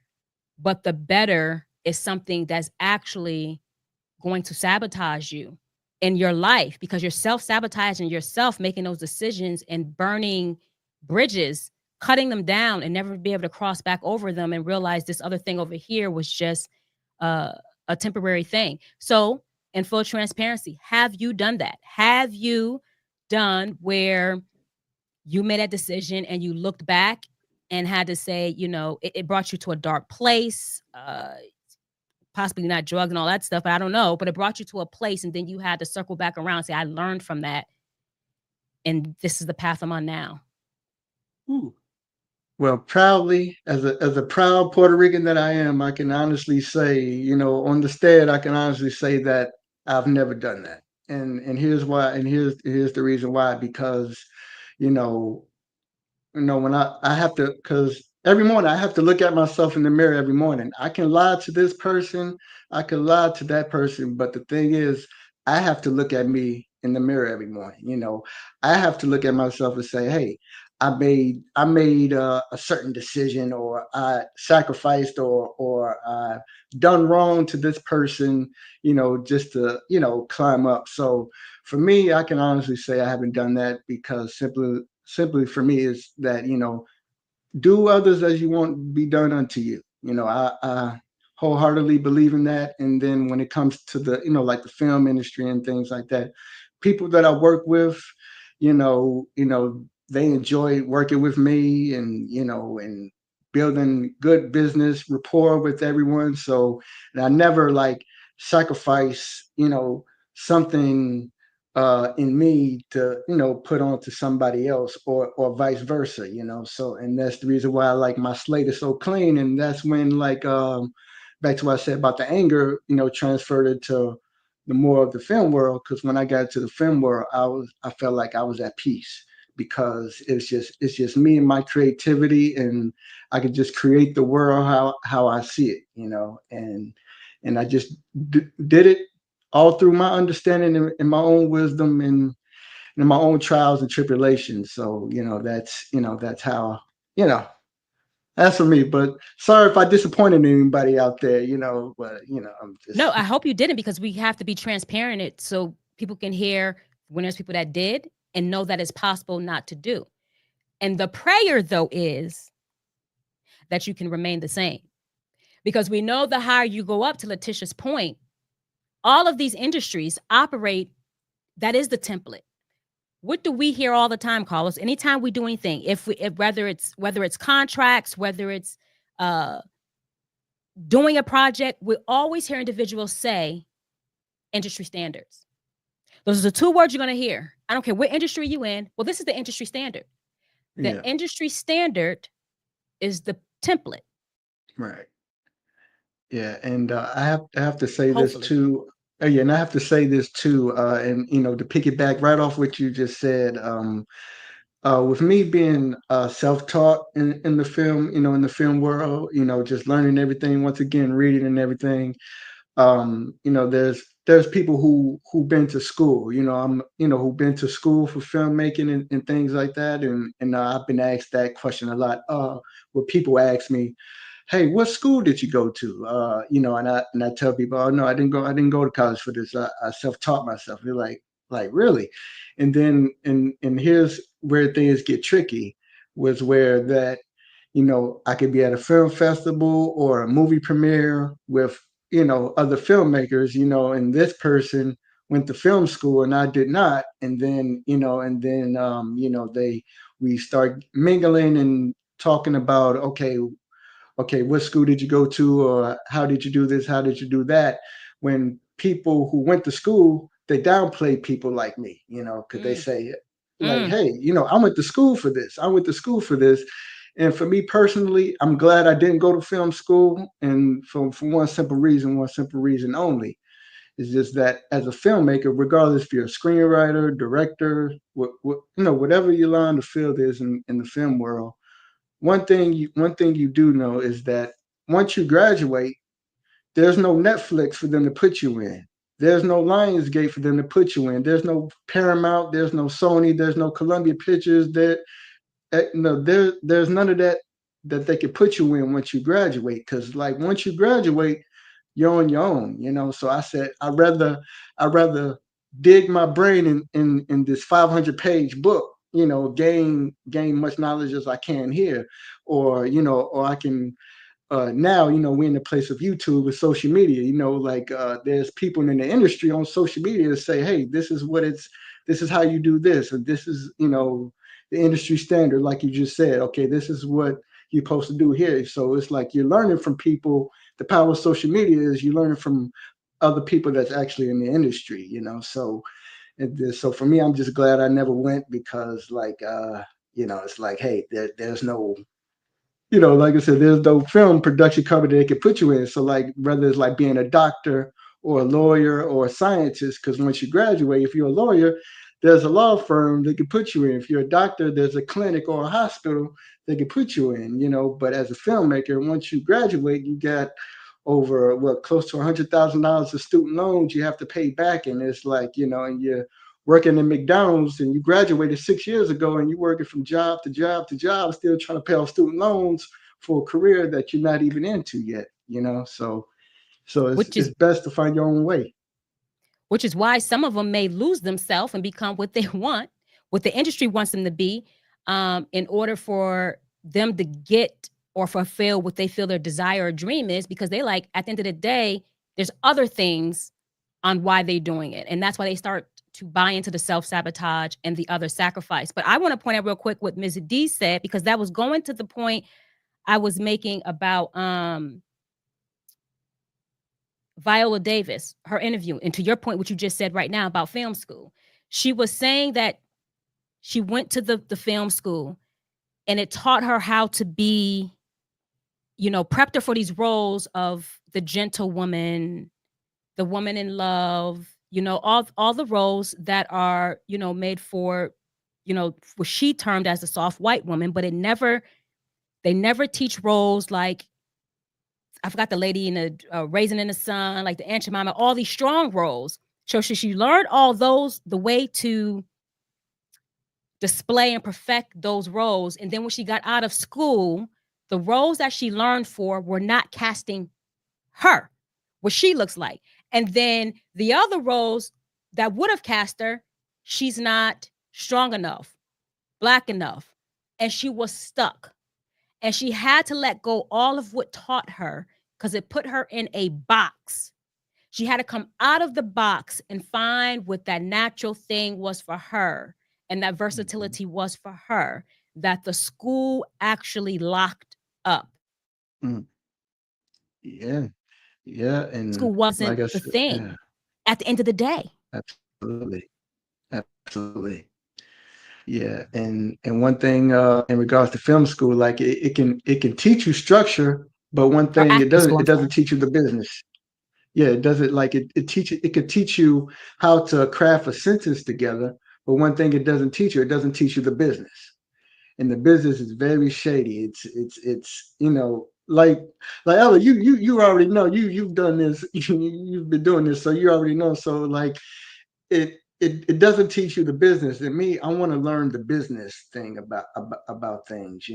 Speaker 1: but the better is something that's actually going to sabotage you in your life because you're self-sabotaging yourself, making those decisions and burning bridges, cutting them down and never be able to cross back over them and realize this other thing over here was just uh, a temporary thing. So, in full transparency, have you done that? Have you done where you made a decision and you looked back and had to say, it brought you to a dark place, possibly not drugs and all that stuff, but I don't know. But it brought you to a place, and then you had to circle back around and say, I learned from that, and this is the path I'm on now.
Speaker 2: Ooh. Well, proudly, as a proud Puerto Rican that I am, I can honestly say, on the stead, I can honestly say that I've never done that. And here's why, and here's the reason why. Because, you know, when I have to, because every morning I have to look at myself in the mirror every morning. I can lie to this person, I can lie to that person, but the thing is, I have to look at me in the mirror every morning. I have to look at myself and say, hey, I made a certain decision, or I sacrificed, or I done wrong to this person, just to climb up. So for me, I can honestly say I haven't done that, because simply for me is that do others as you want be done unto you. I wholeheartedly believe in that. And then when it comes to the, like the film industry and things like that, people that I work with, they enjoy working with me, and building good business rapport with everyone. So, and I never like sacrifice, something in me to put on to somebody else, or vice versa. So, and that's the reason why I like my slate is so clean. And that's when, like, back to what I said about the anger, transferred it to the more of the film world. Because when I got to the film world, I felt like I was at peace, because it's just me and my creativity, and I could just create the world how I see it. And I just did it all through my understanding, and my own wisdom, and my own trials and tribulations. So, that's how, you know, that's for me. But sorry if I disappointed anybody out there, but, I'm
Speaker 1: No,
Speaker 2: just,
Speaker 1: I hope you didn't, because we have to be transparent so people can hear when there's people that did and know that it's possible not to do. And the prayer, though, is that you can remain the same, because we know the higher you go up, to Letitia's point, all of these industries operate, that is the template. What do we hear all the time, Carlos? Anytime we do anything, if whether it's contracts, whether it's uh, doing a project, we always hear individuals say industry standards. Those are the two words you're going to hear. I don't care what industry you in. Well, this is the industry standard. The
Speaker 2: yeah,
Speaker 1: industry standard is the template.
Speaker 2: right. Yeah. And I have to say this
Speaker 1: Hopefully,
Speaker 2: too. Yeah, and I have to say this too, and to piggyback right off what you just said. With me being self-taught in the film, in the film world, just learning everything once again, reading and everything. There's people who've been to school, who've been to school for filmmaking and things like that. And I've been asked that question a lot. Where people ask me, "Hey, what school did you go to?" And I tell people, "Oh no, I didn't go to college for this. I self-taught myself." They're like really? And then and here's where things get tricky, was where that I could be at a film festival or a movie premiere with other filmmakers, and this person went to film school and I did not. And then we start mingling and talking about, okay, what school did you go to, or how did you do this, how did you do that? When people who went to school, they downplay people like me, because they
Speaker 1: mm,
Speaker 2: say, like,
Speaker 1: mm,
Speaker 2: hey, I went to school for this, I went to school for this. And for me personally, I'm glad I didn't go to film school, and for one simple reason only, is just that as a filmmaker, regardless if you're a screenwriter, director, whatever your line of field is in the film world, one thing you do know is that once you graduate, there's no Netflix for them to put you in. There's no Lionsgate for them to put you in. There's no Paramount. There's no Sony. There's no Columbia Pictures. No, there's none of that they could put you in once you graduate. Because like once you graduate, you're on your own. So I said I rather dig my brain in this 500-page book. Gain much knowledge as I can here, or I can now, we're in the place of YouTube with social media. Like there's people in the industry on social media that say, hey, this is how you do this, and this is the industry standard, like you just said. Okay, this is what you're supposed to do here. So it's like you're learning from people. The power of social media is you're learning from other people that's actually in the industry. So so for me, I'm just glad I never went, because like it's like, hey, there's no, like I said, there's no film production company they can put you in. So like whether it's like being a doctor or a lawyer or a scientist, because once you graduate, if you're a lawyer, there's a law firm they can put you in. If you're a doctor, there's a clinic or a hospital they can put you in. But as a filmmaker, once you graduate, you got over close to $100,000 of student loans you have to pay back, and it's like, and you're working in McDonald's and you graduated 6 years ago and you're working from job to job to job, still trying to pay off student loans for a career that you're not even into yet, so
Speaker 1: which is
Speaker 2: it's best to find your own way.
Speaker 1: which is why some of them may lose themselves and become what they want, what the industry wants them to be, in order for them to get or fulfill what they feel their desire or dream is, because they like at the end of the day, there's other things on why they're doing it. And that's why they start to buy into the self sabotage and the other sacrifice. But I want to point out real quick what Ms. D said, because that was going to the point I was making about Viola Davis, her interview, and to your point, what you just said right now about film school. She was saying that she went to the film school and it taught her how to be, prepped her for these roles of the gentlewoman, the woman in love, all the roles that are, made for, what she termed as a soft white woman, but they never teach roles like, I forgot the lady in the Raisin in the Sun, like the Aunt Jemima, all these strong roles. So she learned all those, the way to display and perfect those roles. And then when she got out of school, the roles that she learned for were not casting her, what she looks like. And then the other roles that would have cast her, she's not strong enough, black enough. And she was stuck. And she had to let go all of what taught her because it put her in a box. She had to come out of the box and find what that natural thing was for her and that
Speaker 2: Mhm.
Speaker 1: versatility was for her that the school actually locked up.
Speaker 2: Mm. Yeah, yeah, and
Speaker 1: School wasn't
Speaker 2: like I
Speaker 1: the
Speaker 2: said,
Speaker 1: thing
Speaker 2: yeah,
Speaker 1: at the end of the day.
Speaker 2: absolutely, absolutely. Yeah, and one thing in regards to film school, like it can teach you structure, but one
Speaker 1: Or
Speaker 2: thing it
Speaker 1: acting
Speaker 2: doesn't
Speaker 1: school,
Speaker 2: it
Speaker 1: I'm
Speaker 2: doesn't
Speaker 1: sorry.
Speaker 2: teach you the business. Yeah, it doesn't like it could teach you how to craft a sentence together, but one thing it doesn't teach you, it doesn't teach you the business. And the business is very shady. It's like Ella, you already know you've done this, you've been doing this, so you already know. So like it doesn't teach you the business. And me, I want to learn the business thing about things.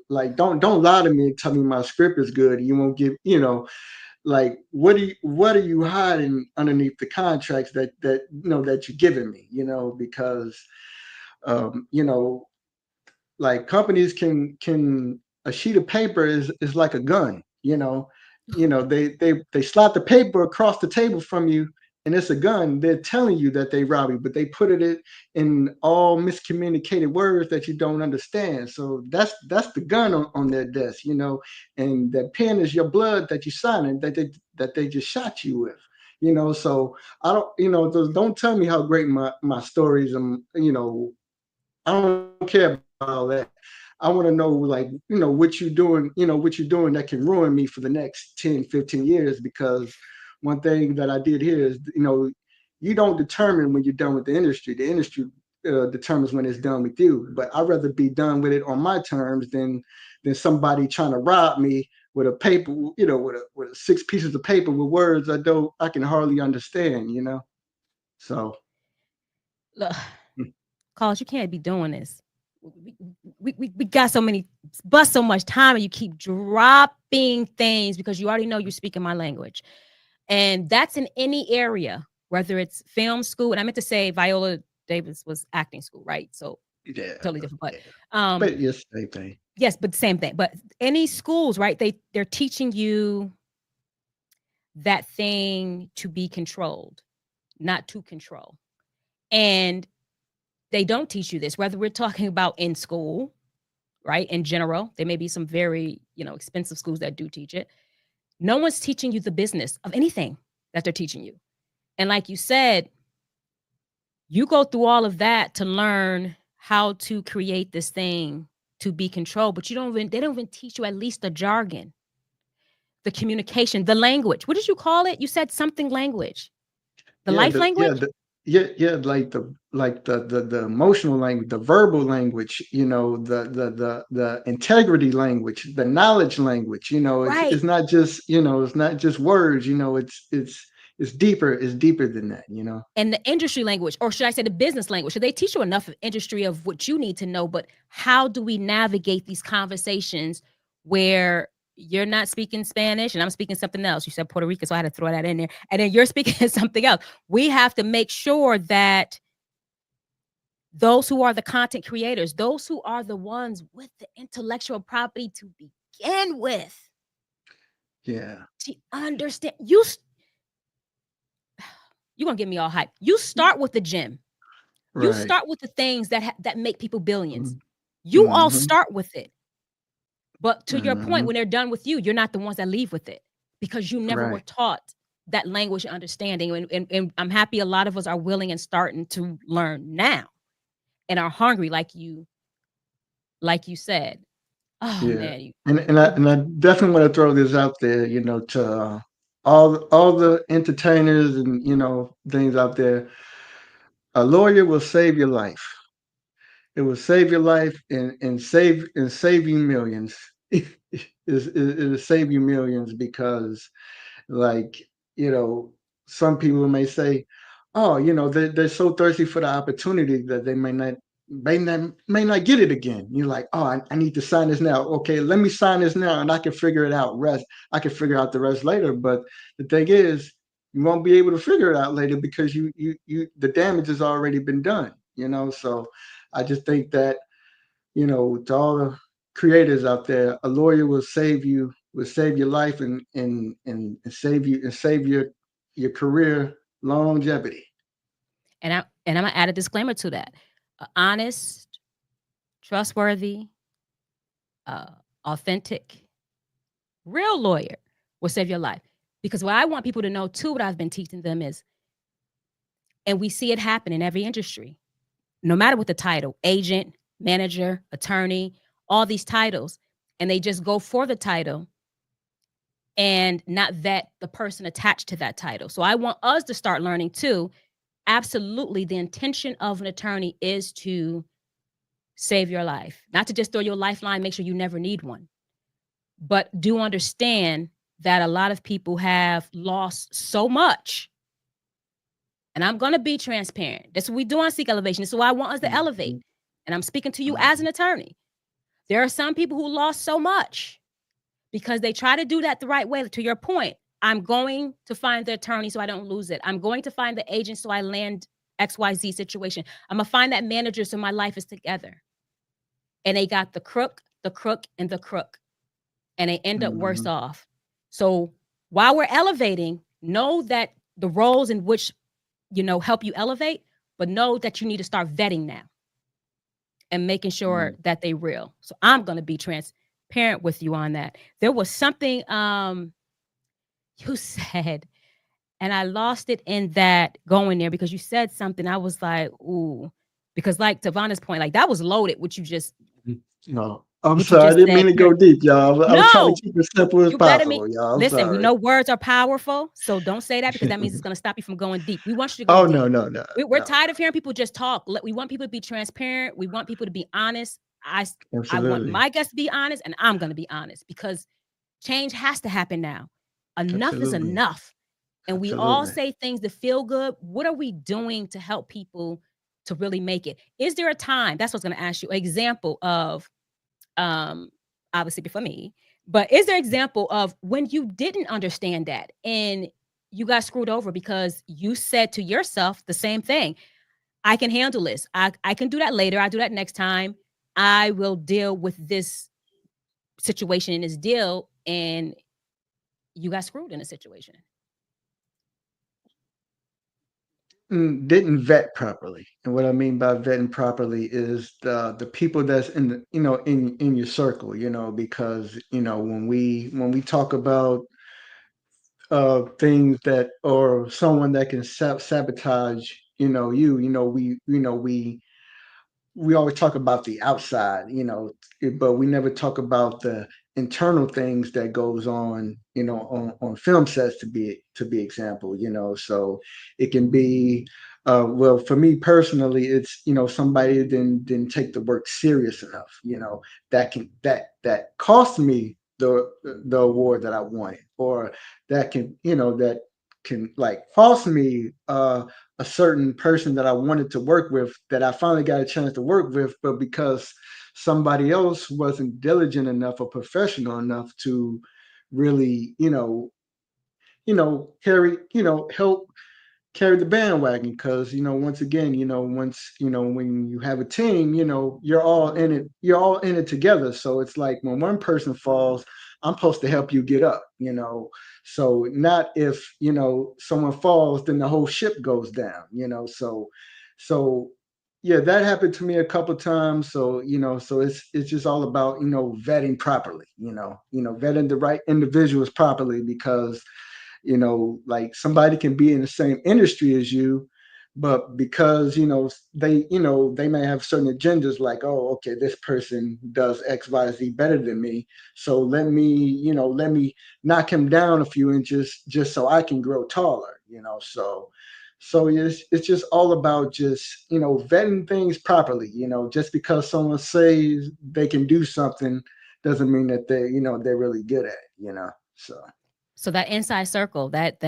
Speaker 2: Like don't lie to me and tell me my script is good. You won't give like what are you hiding underneath the contracts that you're giving me? Because um, you know like companies can a sheet of paper is like a gun. They slap the paper across the table from you and it's a gun. They're telling you that they rob you, but they put it in all miscommunicated words that you don't understand. So that's the gun on their desk, and that pen is your blood that you signing that they just shot you with. So I don't, don't tell me how great my stories I don't care about all that. I want to know, like, what you're doing that can ruin me for the next 10, 15 years. Because one thing that I did here is, you don't determine when you're done with the industry. The industry determines when it's done with you. But I'd rather be done with it on my terms than somebody trying to rob me with a paper, with six pieces of paper with words I can hardly understand. So.
Speaker 1: Look,
Speaker 2: mm,
Speaker 1: Carlos, you can't be doing this. We got so many, bust so much time, and you keep dropping things because you already know you're speaking my language. And that's in any area, whether it's film school. And I meant to say Viola Davis was acting school, right? So
Speaker 2: yeah,
Speaker 1: totally different. But
Speaker 2: yeah.
Speaker 1: um,
Speaker 2: But yes, same thing.
Speaker 1: yes, but same thing. But any schools, right? They're teaching you that thing to be controlled, not to control. And they don't teach you this, whether we're talking about in school, right? In general, there may be some very, expensive schools that do teach it. No one's teaching you the business of anything that they're teaching you. And like you said, you go through all of that to learn how to create this thing to be controlled, but they don't even teach you at least the jargon, the communication, the language. What did you call it? You said something language. The
Speaker 2: Yeah,
Speaker 1: life
Speaker 2: the yeah,
Speaker 1: language?
Speaker 2: the yeah, like the emotional language, the verbal language, the integrity language, the knowledge language. It's
Speaker 1: Right.
Speaker 2: not just words. It's it's deeper than that, you know.
Speaker 1: And the industry language, or should I say the business language? So they teach you enough of industry of what you need to know, but how do we navigate these conversations where you're not speaking Spanish and I'm speaking something else? You said Puerto Rican, so I had to throw that in there. And then you're speaking something else. We have to make sure that those who are the content creators, those who are the ones with the intellectual property to begin with,
Speaker 2: Yeah.
Speaker 1: to understand you're gonna get me all hyped. You start with the gym. You
Speaker 2: Right.
Speaker 1: start with the things that make people billions. You all
Speaker 2: Mm-hmm.
Speaker 1: start with it. But to your point,
Speaker 2: Mm-hmm.
Speaker 1: when they're done with you, you're not the ones that leave with it because you never were
Speaker 2: Right.
Speaker 1: taught that language and understanding. And I'm happy a lot of us are willing and starting to learn now and are hungry, like you said. Oh
Speaker 2: Yeah.
Speaker 1: man,
Speaker 2: And
Speaker 1: you
Speaker 2: I definitely want to throw this out there, you know, to all the entertainers and things out there. A lawyer will save your life. It will save your life and save you millions. It'll save you millions because, like, you know, some people may say, oh, they're so thirsty for the opportunity that they may not get it again. You're like, oh, I need to sign this now. Okay, let me sign this now, and I can figure it out. I can figure out the rest later. But the thing is, you won't be able to figure it out later because the damage has already been done. So I just think that to all the creators out there, a lawyer will save your life and save your career longevity.
Speaker 1: and I'm gonna add a disclaimer to that. Honest, trustworthy, uh, authentic, real lawyer will save your life. Because what I want people to know too, what I've been teaching them is, and we see it happen in every industry, no matter what the title, agent, manager, attorney, all these titles, and they just go for the title and not vet the person attached to that title. So I want us to start learning too. Absolutely, the intention of an attorney is to save your life, not to just throw your lifeline, make sure you never need one, but do understand that a lot of people have lost so much. And I'm going to be transparent. That's what we do on Seek Elevation. This is why I want us to elevate.
Speaker 2: Mhm,
Speaker 1: And I'm speaking to you as an
Speaker 2: mhm,
Speaker 1: attorney. There are some people who lost so much because they try to do that the right way. To your point, I'm going to find the attorney so I don't lose it. I'm going to find the agent so I land XYZ situation. I'm going to find that manager so my life is together. And they got the crook, and the crook. And they end up worse
Speaker 2: mhm,
Speaker 1: off. So while we're elevating, know that the roles in which, help you elevate, but know that you need to start vetting now and making sure
Speaker 2: mhm.
Speaker 1: that they real. So I'm going to be transparent with you on that. There was something you said, and I lost it in that going there because you said something. I was like, ooh, because like Tavana's point, like that was loaded.
Speaker 2: No, I'm
Speaker 1: What you
Speaker 2: sorry. I
Speaker 1: just
Speaker 2: didn't
Speaker 1: said.
Speaker 2: mean to go deep, y'all. I was trying to
Speaker 1: No,
Speaker 2: keep it simple as
Speaker 1: you better me.
Speaker 2: possible, y'all. I'm
Speaker 1: Listen, we
Speaker 2: sorry.
Speaker 1: know words are powerful, so don't say that because that means it's going to stop you from going deep. We want you to go
Speaker 2: Oh, no,
Speaker 1: deep.
Speaker 2: no, no,
Speaker 1: We're
Speaker 2: no.
Speaker 1: tired of hearing people just talk. We want people to be transparent. We want people to be honest. I want
Speaker 2: Absolutely,
Speaker 1: my guests to be honest, and I'm going to be honest because change has to happen now. Enough is
Speaker 2: absolutely,
Speaker 1: enough. And we all
Speaker 2: absolutely.
Speaker 1: say things to feel good. What are we doing to help people to really make it? Is there a time? That's what I was going to ask you. Example of um obviously before me, but is there example of when you didn't understand that and you got screwed over because you said to yourself the same thing? I can handle this. I can do that later. I do that next time. I will deal with this situation in this deal, and you got screwed in a situation.
Speaker 2: Didn't vet properly. And what I mean by vetting properly is the people that's in the in your circle, because when we talk about things that or someone that can sabotage, we always talk about the outside, but we never talk about the internal things that goes on, on film sets to be example, So it can be, well, for me personally, it's somebody didn't take the work serious enough, that cost me the award that I wanted, or that can that can like cost me a certain person that I wanted to work with that I finally got a chance to work with, but because somebody else wasn't diligent enough or professional enough to really, carry, help carry the bandwagon, because once again, once when you have a team, you're all in it together. So it's like when one person falls, I'm supposed to help you get up, so not if someone falls then the whole ship goes down, so yeah, that happened to me a couple times. So so it's just all about vetting properly, vetting the right individuals properly, because like somebody can be in the same industry as you, but because they may have certain agendas, like, oh, okay, this person does XYZ better than me, so let me knock him down a few inches just so I can grow taller, so it's just all about just vetting things properly. Just because someone says they can do something doesn't mean that they're really good at it, so
Speaker 1: So that inside circle, that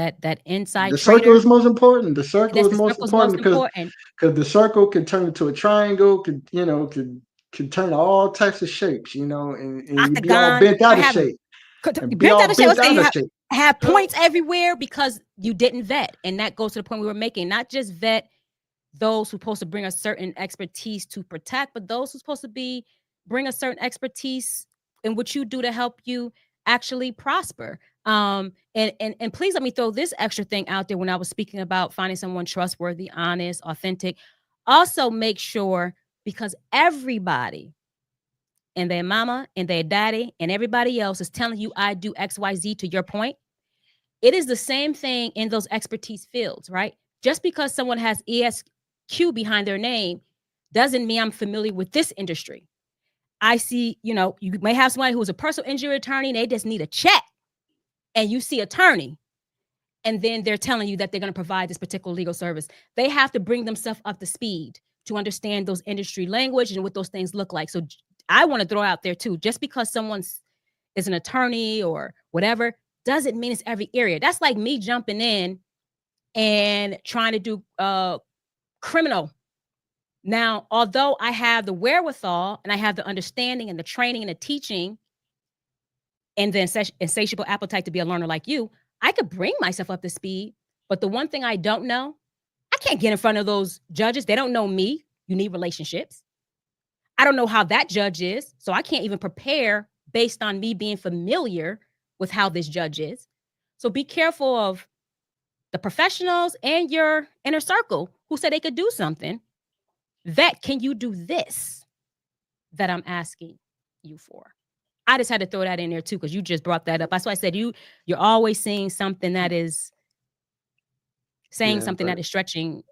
Speaker 1: inside
Speaker 2: the circle
Speaker 1: trader,
Speaker 2: is most important. The circle
Speaker 1: that's
Speaker 2: is
Speaker 1: the
Speaker 2: most
Speaker 1: circle's
Speaker 2: important
Speaker 1: most
Speaker 2: because
Speaker 1: important.
Speaker 2: the circle can turn into a triangle, could turn all types of shapes, and you be all
Speaker 1: Octagon
Speaker 2: bent
Speaker 1: or
Speaker 2: out of
Speaker 1: have
Speaker 2: shape and be
Speaker 1: bent out
Speaker 2: all
Speaker 1: of shape.
Speaker 2: bent
Speaker 1: Let's say
Speaker 2: out
Speaker 1: you
Speaker 2: of shape.
Speaker 1: have
Speaker 2: Uh,
Speaker 1: points everywhere because you didn't vet, and that goes to the point we were making. Not just vet those who supposed to bring a certain expertise to protect, but those who supposed to be bring a certain expertise in what you do to help you actually prosper. And please let me throw this extra thing out there when I was speaking about finding someone trustworthy, honest, authentic. Also make sure, because everybody and their mama and their daddy and everybody else is telling you I do XYZ, to your point, it is the same thing in those expertise fields, right? Just because someone has ESQ behind their name doesn't mean I'm familiar with this industry. I see, you may have somebody who's a personal injury attorney and they just need a check, and you see attorney, and then they're telling you that they're going to provide this particular legal service. They have to bring themselves up to speed to understand those industry language and what those things look like. So I want to throw out there too, just because someone's is an attorney or whatever doesn't mean it's every area. That's like me jumping in and trying to do criminal. Now, although I have the wherewithal and I have the understanding and the training and the teaching and the insatiable appetite to be a learner like you, I could bring myself up to speed. But the one thing I don't know, I can't get in front of those judges. They don't know me. You need relationships. I don't know how that judge is. So I can't even prepare based on me being familiar with how this judge is. So be careful of the professionals and your inner circle who said they could do something. Vet, can you do this that I'm asking you for? I just had to throw that in there too, because you just brought that up. That's why I said you're always seeing something that is saying
Speaker 2: yeah,
Speaker 1: something
Speaker 2: but
Speaker 1: that is stretching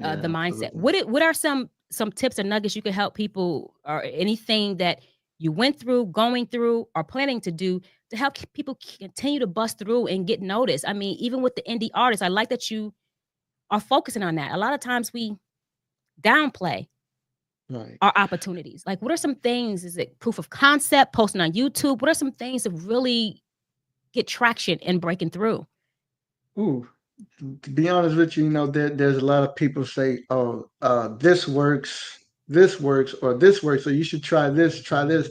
Speaker 2: yeah,
Speaker 1: the mindset.
Speaker 2: absolutely.
Speaker 1: What are some tips or nuggets you could help people, or anything that you went through, going through, or planning to do to help people continue to bust through and get noticed? I mean, even with the indie artists, I like that you are focusing on that. A lot of times we downplay
Speaker 2: Right.
Speaker 1: our opportunities. Like, what are some things? Is it proof of concept, posting on YouTube? What are some things to really get traction and breaking through?
Speaker 2: Ooh, to be honest with you, there's a lot of people say, "Oh, this works, or this works, so you should try this, try this."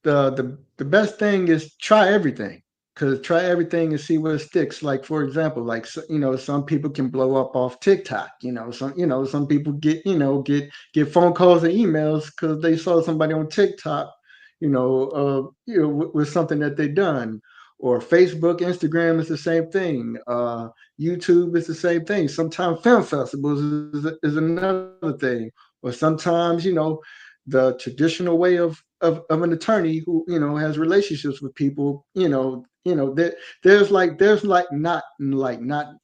Speaker 2: The best thing is try everything, because try everything and see what sticks. Like, for example, like, some people can blow up off TikTok. Some people get phone calls and emails because they saw somebody on TikTok, with something that they done. Or Facebook, Instagram is the same thing. YouTube is the same thing. Sometimes film festivals is another thing. Or sometimes, the traditional way of an attorney who has relationships with people. There's like not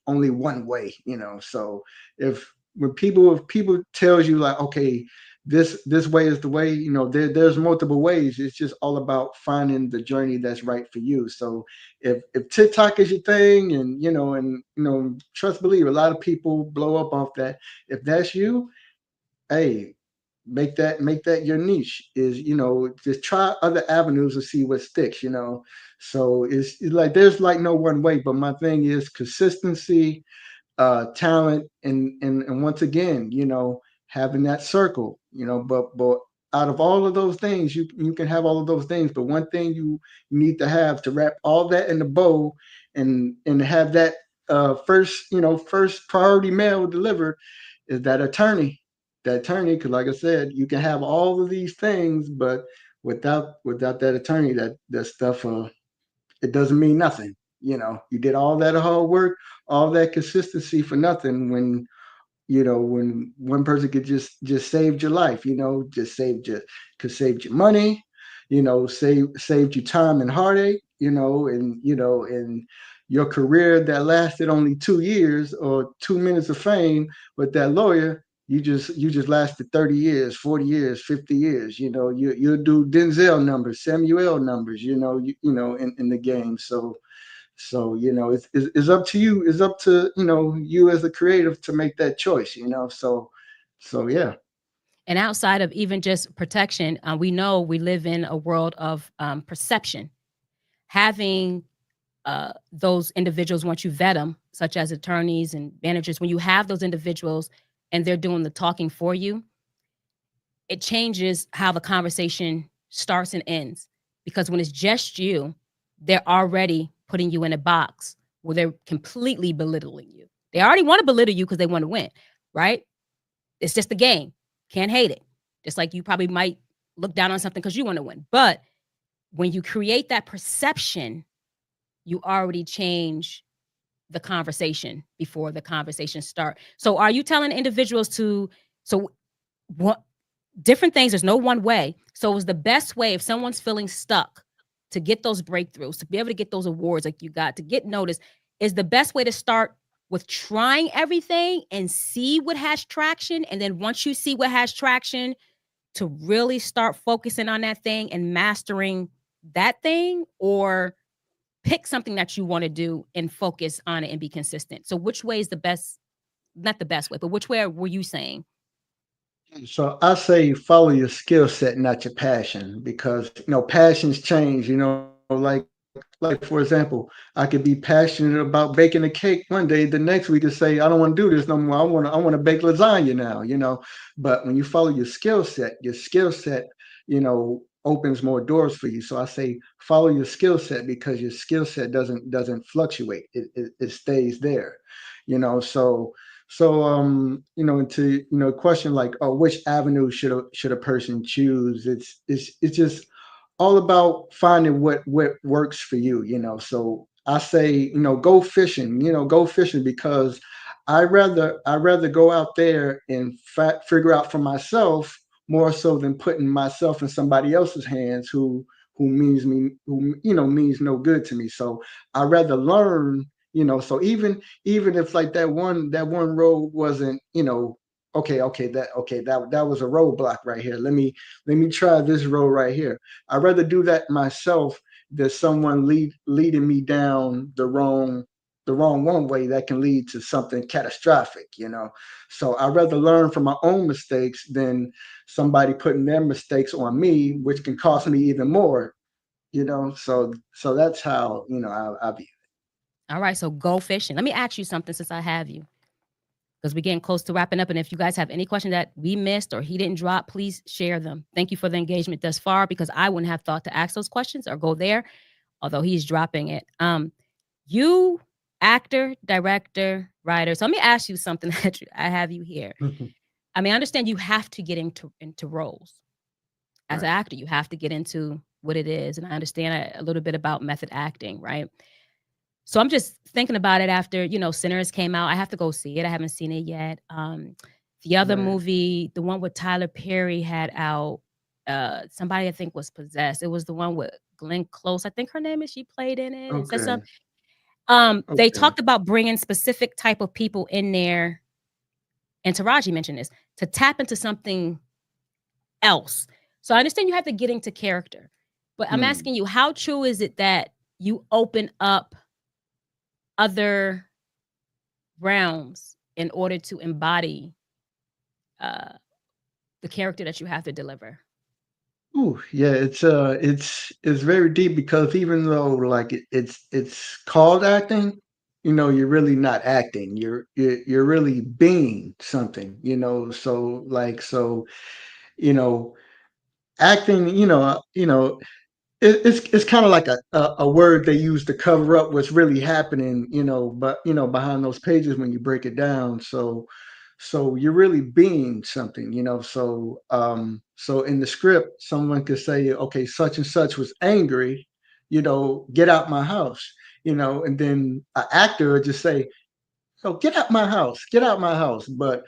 Speaker 2: only one way. So if people tells you, like, okay, this way is the way, there's multiple ways. It's just all about finding the journey that's right for you. So if TikTok is your thing, and trust believe, a lot of people blow up off that. If that's you, hey, make that your niche. Is just try other avenues to see what sticks. So it's like there's like no one way. But my thing is consistency, talent, and once again, having that circle. But out of all of those things, you can have all of those things, but one thing you need to have to wrap all that in the bow and have that first priority mail delivered is that attorney. That attorney, because like I said, you can have all of these things, but without that attorney, that stuff it doesn't mean nothing. You did all that hard work, all that consistency for nothing when one person could just saved your life, just saved your money, saved you time and heartache, and your career that lasted only 2 years or 2 minutes of fame with that lawyer. You just lasted 30 years, 40 years, 50 years. You'll do Denzel numbers, Samuel numbers. In the game. So it's up to you. It's up to you as a creative to make that choice. So yeah.
Speaker 1: And outside of even just protection, we know we live in a world of perception. Having those individuals, once you vet them, such as attorneys and managers, when you have those individuals and they're doing the talking for you, it changes how the conversation starts and ends. Because when it's just you, they're already putting you in a box where they're completely belittling you. They already want to belittle you because they want to win, right? It's just a game. Can't hate it. Just like you probably might look down on something because you want to win. But when you create that perception, you already change the conversation before the conversation start. So are you telling individuals to so what different things, there's no one way. So is the best way if someone's feeling stuck to get those breakthroughs, to be able to get those awards like you got, to get noticed, is the best way to start with trying everything and see what has traction. And then once you see what has traction, to really start focusing on that thing and mastering that thing, or pick something that you want to do and focus on it and be consistent. So which way is the best, not the best way, but which way were you saying?
Speaker 2: So I say follow your skill set, not your passion, because passions change. Like for example, I could be passionate about baking a cake one day. The next week, I say I don't want to do this no more. I want to bake lasagna now. But when you follow your skill set, opens more doors for you. So I say follow your skill set because your skill set doesn't fluctuate. It stays there. So into question like, oh, which avenue should a person choose? It's just all about finding what works for you. So I say, go fishing. Go fishing because I rather go out there and figure out for myself more so than putting myself in somebody else's hands who means no good to me. So I rather learn. So even if like that one road wasn't, that was a roadblock right here. Let me try this road right here. I'd rather do that myself than someone leading me down the wrong one way that can lead to something catastrophic. So I'd rather learn from my own mistakes than somebody putting their mistakes on me, which can cost me even more. So that's how I view.
Speaker 1: All right, so go fishing. Let me ask you something since I have you, because we're getting close to wrapping up. And if you guys have any question that we missed or he didn't drop, please share them. Thank you for the engagement thus far, because I wouldn't have thought to ask those questions or go there, although he's dropping it. You actor, director, writer. So let me ask you something that I have you here.
Speaker 2: it.
Speaker 1: I mean, I understand you have to get into roles as an
Speaker 2: Right.
Speaker 1: actor. You have to get into what it is, and I understand a little bit about method acting, right? So I'm just thinking about it after, Sinners came out. I have to go see it. I haven't seen it yet. The other
Speaker 2: Right.
Speaker 1: movie, the one with Tyler Perry had out, somebody I think was possessed. It was the one with Glenn Close. I think her name is. She played in it and said
Speaker 2: Okay.
Speaker 1: something. They
Speaker 2: Okay.
Speaker 1: talked about bringing specific type of people in there, and Taraji mentioned this, to tap into something else. So I understand you have to get into character, but I'm
Speaker 2: Hmm.
Speaker 1: asking you, how true is it that you open up other realms in order to embody uh, the character that you have to deliver?
Speaker 2: Ooh, yeah, it's very deep because even though like it's called acting, you're really not acting. You're really being something, you know, acting, it's kind of like a word they use to cover up what's really happening, but behind those pages when you break it down. So you're really being something, so in the script, someone could say, okay, such and such was angry, get out my house, and then an actor would just say, oh, get out my house, get out my house. But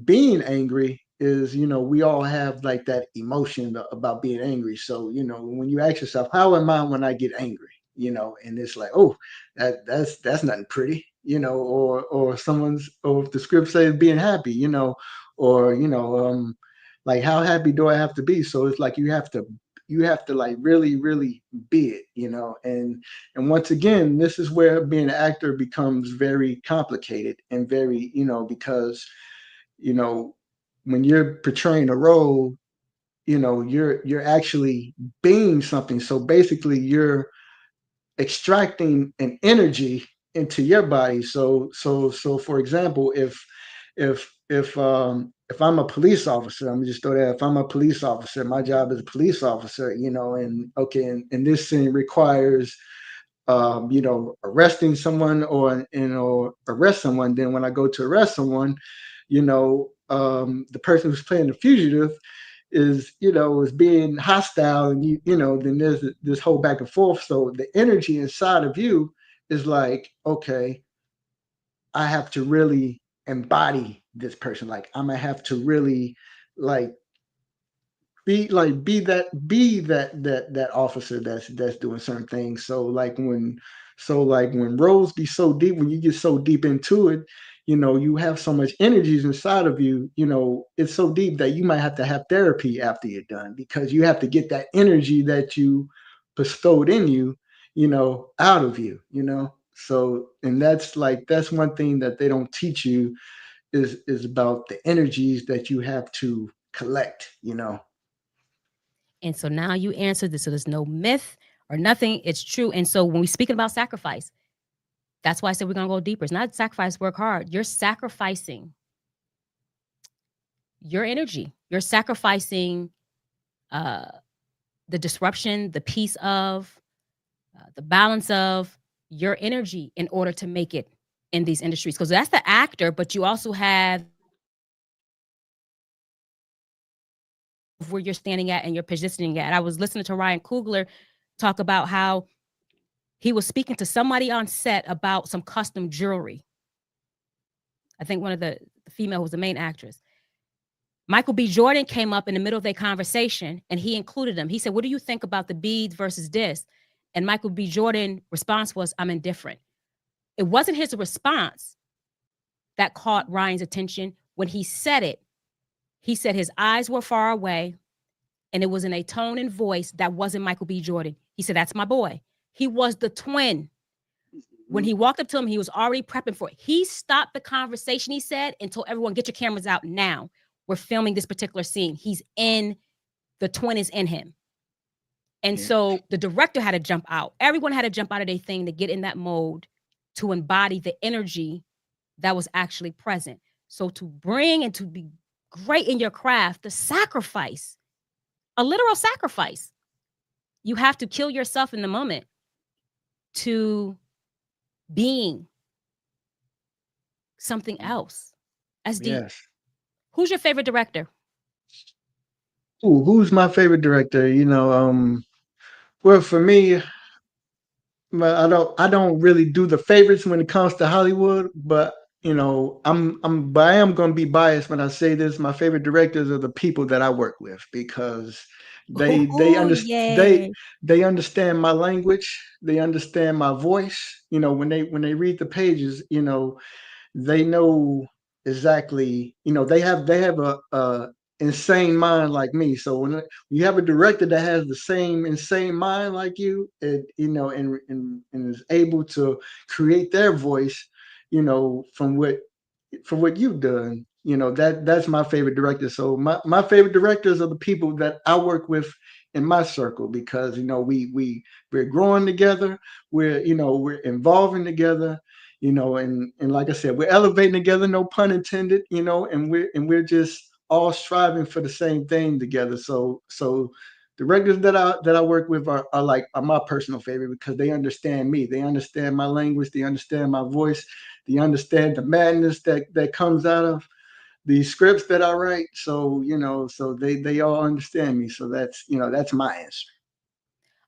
Speaker 2: being angry is, we all have like that emotion about being angry. So when you ask yourself, how am I when I get angry, and it's like, oh, that's nothing pretty, or if the script says being happy, or like, how happy do I have to be? So it's like you have to like really really be it, and once again, this is where being an actor becomes very complicated and very, because you know when you're portraying a role, you're actually being something. So basically you're extracting an energy into your body. So for example, if I'm a police officer, I'm just throw that, if I'm a police officer, my job as a police officer, and okay, and this scene requires arresting someone, or arrest someone. Then when I go to arrest someone, the person who's playing the fugitive is being hostile, and then there's this whole back and forth. So the energy inside of you is like, okay, I have to really embody this person. Like, I'm gonna have to really like be that officer that's doing certain things. So like when roles be so deep, when you get so deep into it, you have so much energies inside of you, it's so deep that you might have to have therapy after you're done, because you have to get that energy that you bestowed in you, out of you, so, and that's one thing that they don't teach you, is about the energies that you have to collect.
Speaker 1: And so now you answered this. So there's no myth or nothing. It's true. And so when we speaking about sacrifice, that's why I said we're gonna go deeper. It's not sacrifice, work hard. You're sacrificing your energy. You're sacrificing uh, the disruption, the piece of, the balance of your energy in order to make it in these industries. Because that's the actor, but you also have where you're standing at and you're positioning at. And I was listening to Ryan Coogler talk about how he was speaking to somebody on set about some custom jewelry. I think one of the female who was the main actress. Michael B. Jordan came up in the middle of their conversation and he included them. He said, what do you think about the beads versus this? And Michael B. Jordan response was, I'm indifferent. It wasn't his response that caught Ryan's attention. When he said it, he said his eyes were far away and it was in a tone and voice that wasn't Michael B. Jordan. He said, that's my boy. He was the twin. When he walked up to him, he was already prepping for it. He stopped the conversation, he said, and told everyone, get your cameras out now. We're filming this particular scene. He's in, the twin is in him. And
Speaker 2: Yeah.
Speaker 1: so the director had to jump out. Everyone had to jump out of their thing to get in that mode to embody the energy that was actually present. So to bring and to be great in your craft, the sacrifice, a literal sacrifice. You have to kill yourself in the moment to being something else. That's deep.
Speaker 2: Yes.
Speaker 1: Who's your favorite director?
Speaker 2: Ooh, who's my favorite director? Well, for me, I don't really do the favorites when it comes to Hollywood, but but I am going to be biased when I say this. My favorite directors are the people that I work with, because
Speaker 1: Oh,
Speaker 2: they
Speaker 1: yay.
Speaker 2: they understand my language, they understand my voice. When they read the pages, they know exactly, they have a insane mind like me. So when you have a director that has the same insane mind like you, and is able to create their voice, from what you've done, that's my favorite director. So my favorite directors are the people that I work with in my circle, because we're growing together, we're evolving together, and like I said, we're elevating together, no pun intended, and we're just all striving for the same thing together. So the regulars that I work with are my personal favorite, because they understand me, they understand my language, they understand my voice, they understand the madness that comes out of the scripts that I write. So they all understand me. So that's my answer.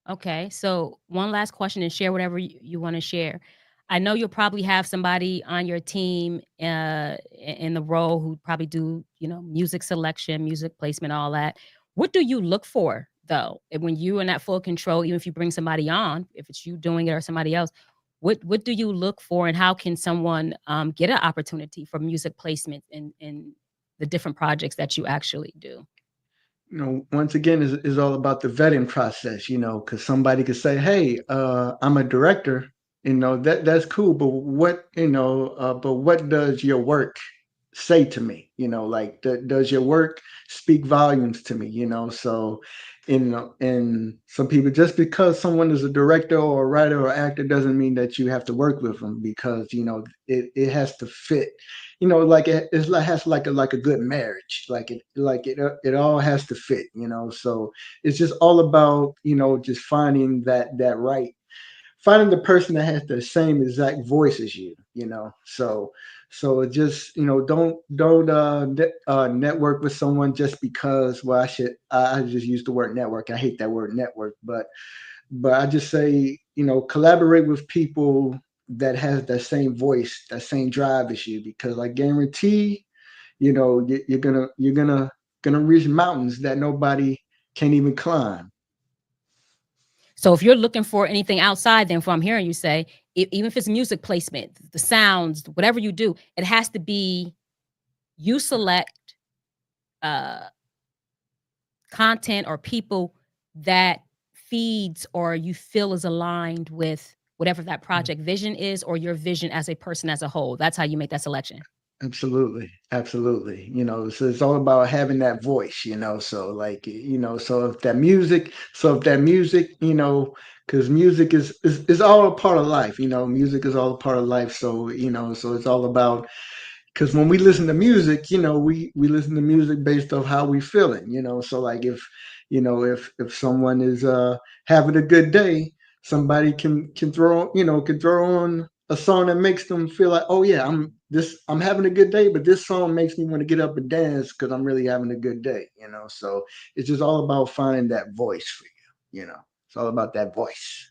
Speaker 1: Okay. So one last question and share whatever you want to share. I know you'll probably have somebody on your team in the role who probably do, music selection, music placement, all that. What do you look for though? When you in that full control, even if you bring somebody on, if it's you doing it or somebody else, what do you look for, and how can someone get an opportunity for music placement in the different projects that you actually do?
Speaker 2: Once again, is all about the vetting process, because somebody could say, "Hey, I'm a director," that's cool, but what does your work say to me? Like, does your work speak volumes to me? So, and some people, just because someone is a director or a writer or actor doesn't mean that you have to work with them, because it has to fit. Like it's like has like a good marriage, it all has to fit. So it's just all about just finding that right, finding the person that has the same exact voice as you. So it just don't network with someone just because, well, I just use the word network, I hate that word network, but I just say, collaborate with people that has that same voice, that same drive as you, because I guarantee, you're gonna reach mountains that nobody can even climb.
Speaker 1: So if you're looking for anything outside, then from hearing you say, even if it's music placement, the sounds, whatever you do, it has to be you select uh, content or people that feeds or you feel is aligned with whatever that project vision is, or your vision as a person as a whole. That's how you make that selection.
Speaker 2: Absolutely, absolutely. So it's all about having that voice. So like, so if that music, because music is all a part of life. Music is all a part of life. So it's all about, because when we listen to music, we listen to music based off how we feeling. So like, if someone is having a good day, somebody can throw on a song that makes them feel like, oh yeah, I'm having a good day, but this song makes me want to get up and dance because I'm really having a good day. So it's just all about finding that voice for you. It's all about that voice.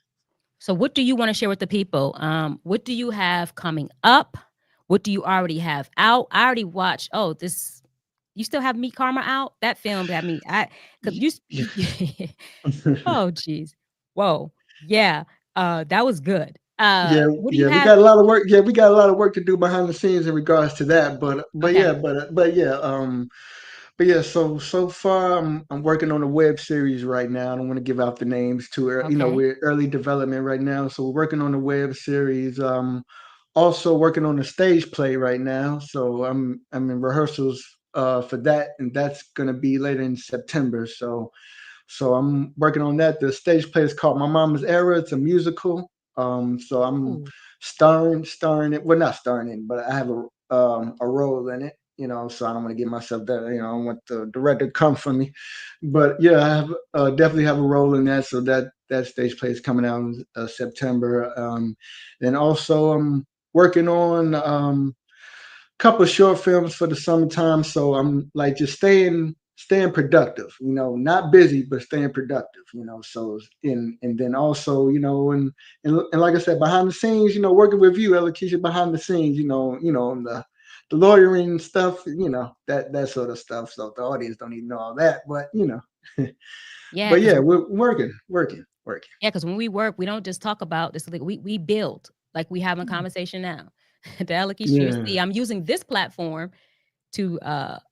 Speaker 1: So what do you want to share with the people? What do you have coming up? What do you already have out? I already watched. Oh, this. You still have Meet Karma out? That film got me. Because you.
Speaker 2: Yeah.
Speaker 1: Oh, geez. Whoa. Yeah. That was good.
Speaker 2: Yeah,
Speaker 1: What do you
Speaker 2: yeah, we
Speaker 1: have?
Speaker 2: got a lot of work. Yeah, we got a lot of work to do behind the scenes in regards to that. But
Speaker 1: Okay.
Speaker 2: yeah, but yeah. So far, I'm working on a web series right now. I don't want to give out the names too early.
Speaker 1: Okay.
Speaker 2: We're early development right now, so we're working on a web series. Also working on a stage play right now. So I'm in rehearsals for that, and that's gonna be later in September. So I'm working on that. The stage play is called My Mama's Era. It's a musical. So I'm
Speaker 1: Ooh.
Speaker 2: starring it. Well, not starring it, but I have a role in it. So I don't want to give myself that. I don't want the director to come for me. But yeah, I have definitely have a role in that. So that stage play is coming out in September. And also I'm working on couple of short films for the summertime. So I'm like just staying productive, not busy, but staying productive, So and then also, and like I said, behind the scenes, working with you, Keisha, behind the scenes, the lawyering stuff, that sort of stuff. So the audience don't even know all that, but
Speaker 1: Yeah,
Speaker 2: but
Speaker 1: because
Speaker 2: yeah, we're working.
Speaker 1: yeah, because when we work, we don't just talk about this. Like we build, like we having a
Speaker 2: Mm.
Speaker 1: conversation now. The Alakeisha you
Speaker 2: Yeah,
Speaker 1: see, I'm using this platform to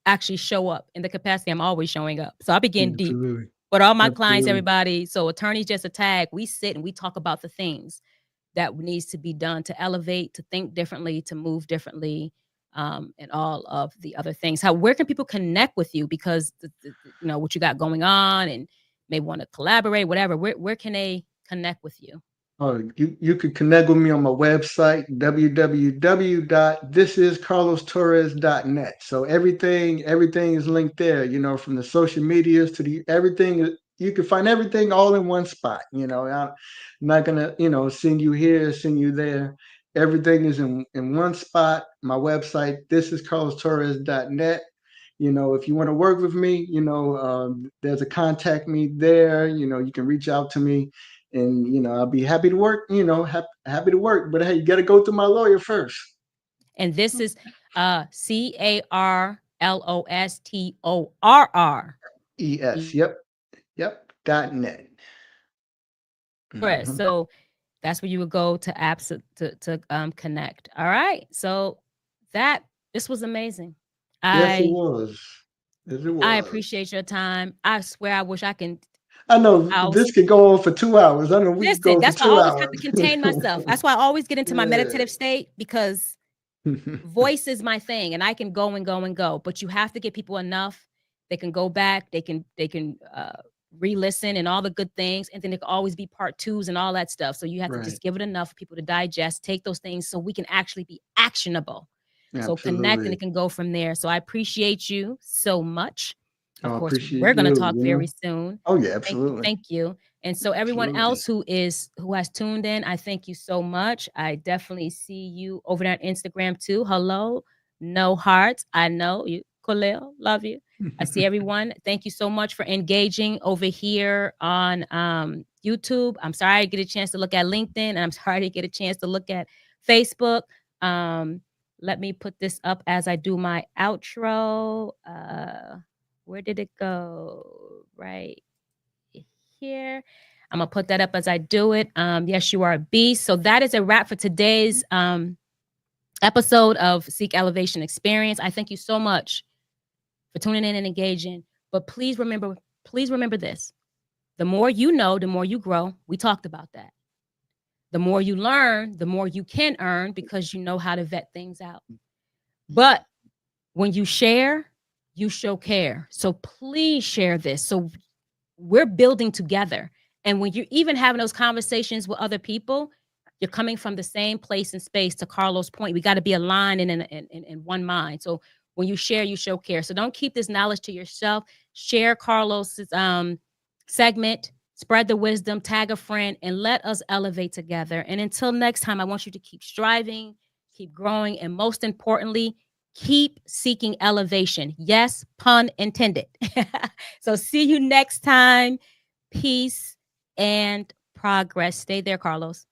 Speaker 1: actually show up in the capacity I'm always showing up. So I begin deep.
Speaker 2: absolutely,
Speaker 1: But all my clients,
Speaker 2: absolutely.
Speaker 1: everybody, so attorneys just a tag. We sit and we talk about the things that needs to be done to elevate, to think differently, to move differently. and all of the other things. Where can people connect with you? Because what you got going on, and may want to collaborate, whatever. Where can they connect with you?
Speaker 2: Oh, you could connect with me on my website, www.thisiscarlostorres.net. So everything is linked there, from the social medias to the everything. You can find everything all in one spot. I'm not gonna, send you here, send you there. Everything is in one spot. My website, thisiscarlostorres.net. If you want to work with me, there's a contact me there. You can reach out to me, and I'll be happy to work. Happy to work. But hey, you got to go through my lawyer first.
Speaker 1: And this is CarlosTorr.
Speaker 2: ES. Yep. .net.
Speaker 1: Torres.
Speaker 2: Hmm.
Speaker 1: So that's where you would go to apps to connect. All right. So this was amazing.
Speaker 2: Yes, it
Speaker 1: I
Speaker 2: was. Yes, it
Speaker 1: I
Speaker 2: was.
Speaker 1: appreciate your time. I swear I wish I can.
Speaker 2: I know
Speaker 1: I was
Speaker 2: this could go on for 2 hours. I know we could
Speaker 1: Listen,
Speaker 2: go for
Speaker 1: that's why I
Speaker 2: two
Speaker 1: always have
Speaker 2: hours.
Speaker 1: to contain myself. That's why I always get into my
Speaker 2: Yeah.
Speaker 1: meditative state, because voice is my thing, and I can go and go and go, but you have to get people enough. They can go back, they can re-listen and all the good things, and then there can always be part twos and all that stuff. So you have to
Speaker 2: Right.
Speaker 1: just give it enough for people to digest, take those things so we can actually be actionable. So connect, and
Speaker 2: Absolutely.
Speaker 1: it can go from there. So I appreciate you so much. Of
Speaker 2: I
Speaker 1: course,
Speaker 2: appreciate
Speaker 1: we're going to
Speaker 2: you.
Speaker 1: talk very soon.
Speaker 2: Oh yeah,
Speaker 1: Thank you,
Speaker 2: absolutely.
Speaker 1: thank you. And so everyone
Speaker 2: Absolutely.
Speaker 1: else who has tuned in, I thank you so much. I definitely see you over there on Instagram too. Hello, no hearts. I know you, Khalil. Love you. I see everyone. Thank you so much for engaging over here on YouTube. I'm sorry I didn't get a chance to look at LinkedIn, and I'm sorry I didn't get a chance to look at Facebook. Um, Let me put this up as I do my outro. Where did it go? Right here. I'm gonna put that up as I do it. Yes, you are a beast. So that is a wrap for today's episode of Seek Elevation Experience. I thank you so much for tuning in and engaging. But please remember this: the more you know, the more you grow. We talked about that. The more you learn, the more you can earn, because you know how to vet things out. But when you share, you show care. So please share this. So we're building together. And when you're even having those conversations with other people, you're coming from the same place and space. To Carlos' point, we got to be aligned and in one mind. So when you share, you show care. So don't keep this knowledge to yourself. Share Carlos's segment, spread the wisdom, tag a friend, and let us elevate together. And until next time, I want you to keep striving, keep growing, and most importantly, keep seeking elevation. Yes, pun intended. So see you next time. Peace and progress. Stay there, Carlos.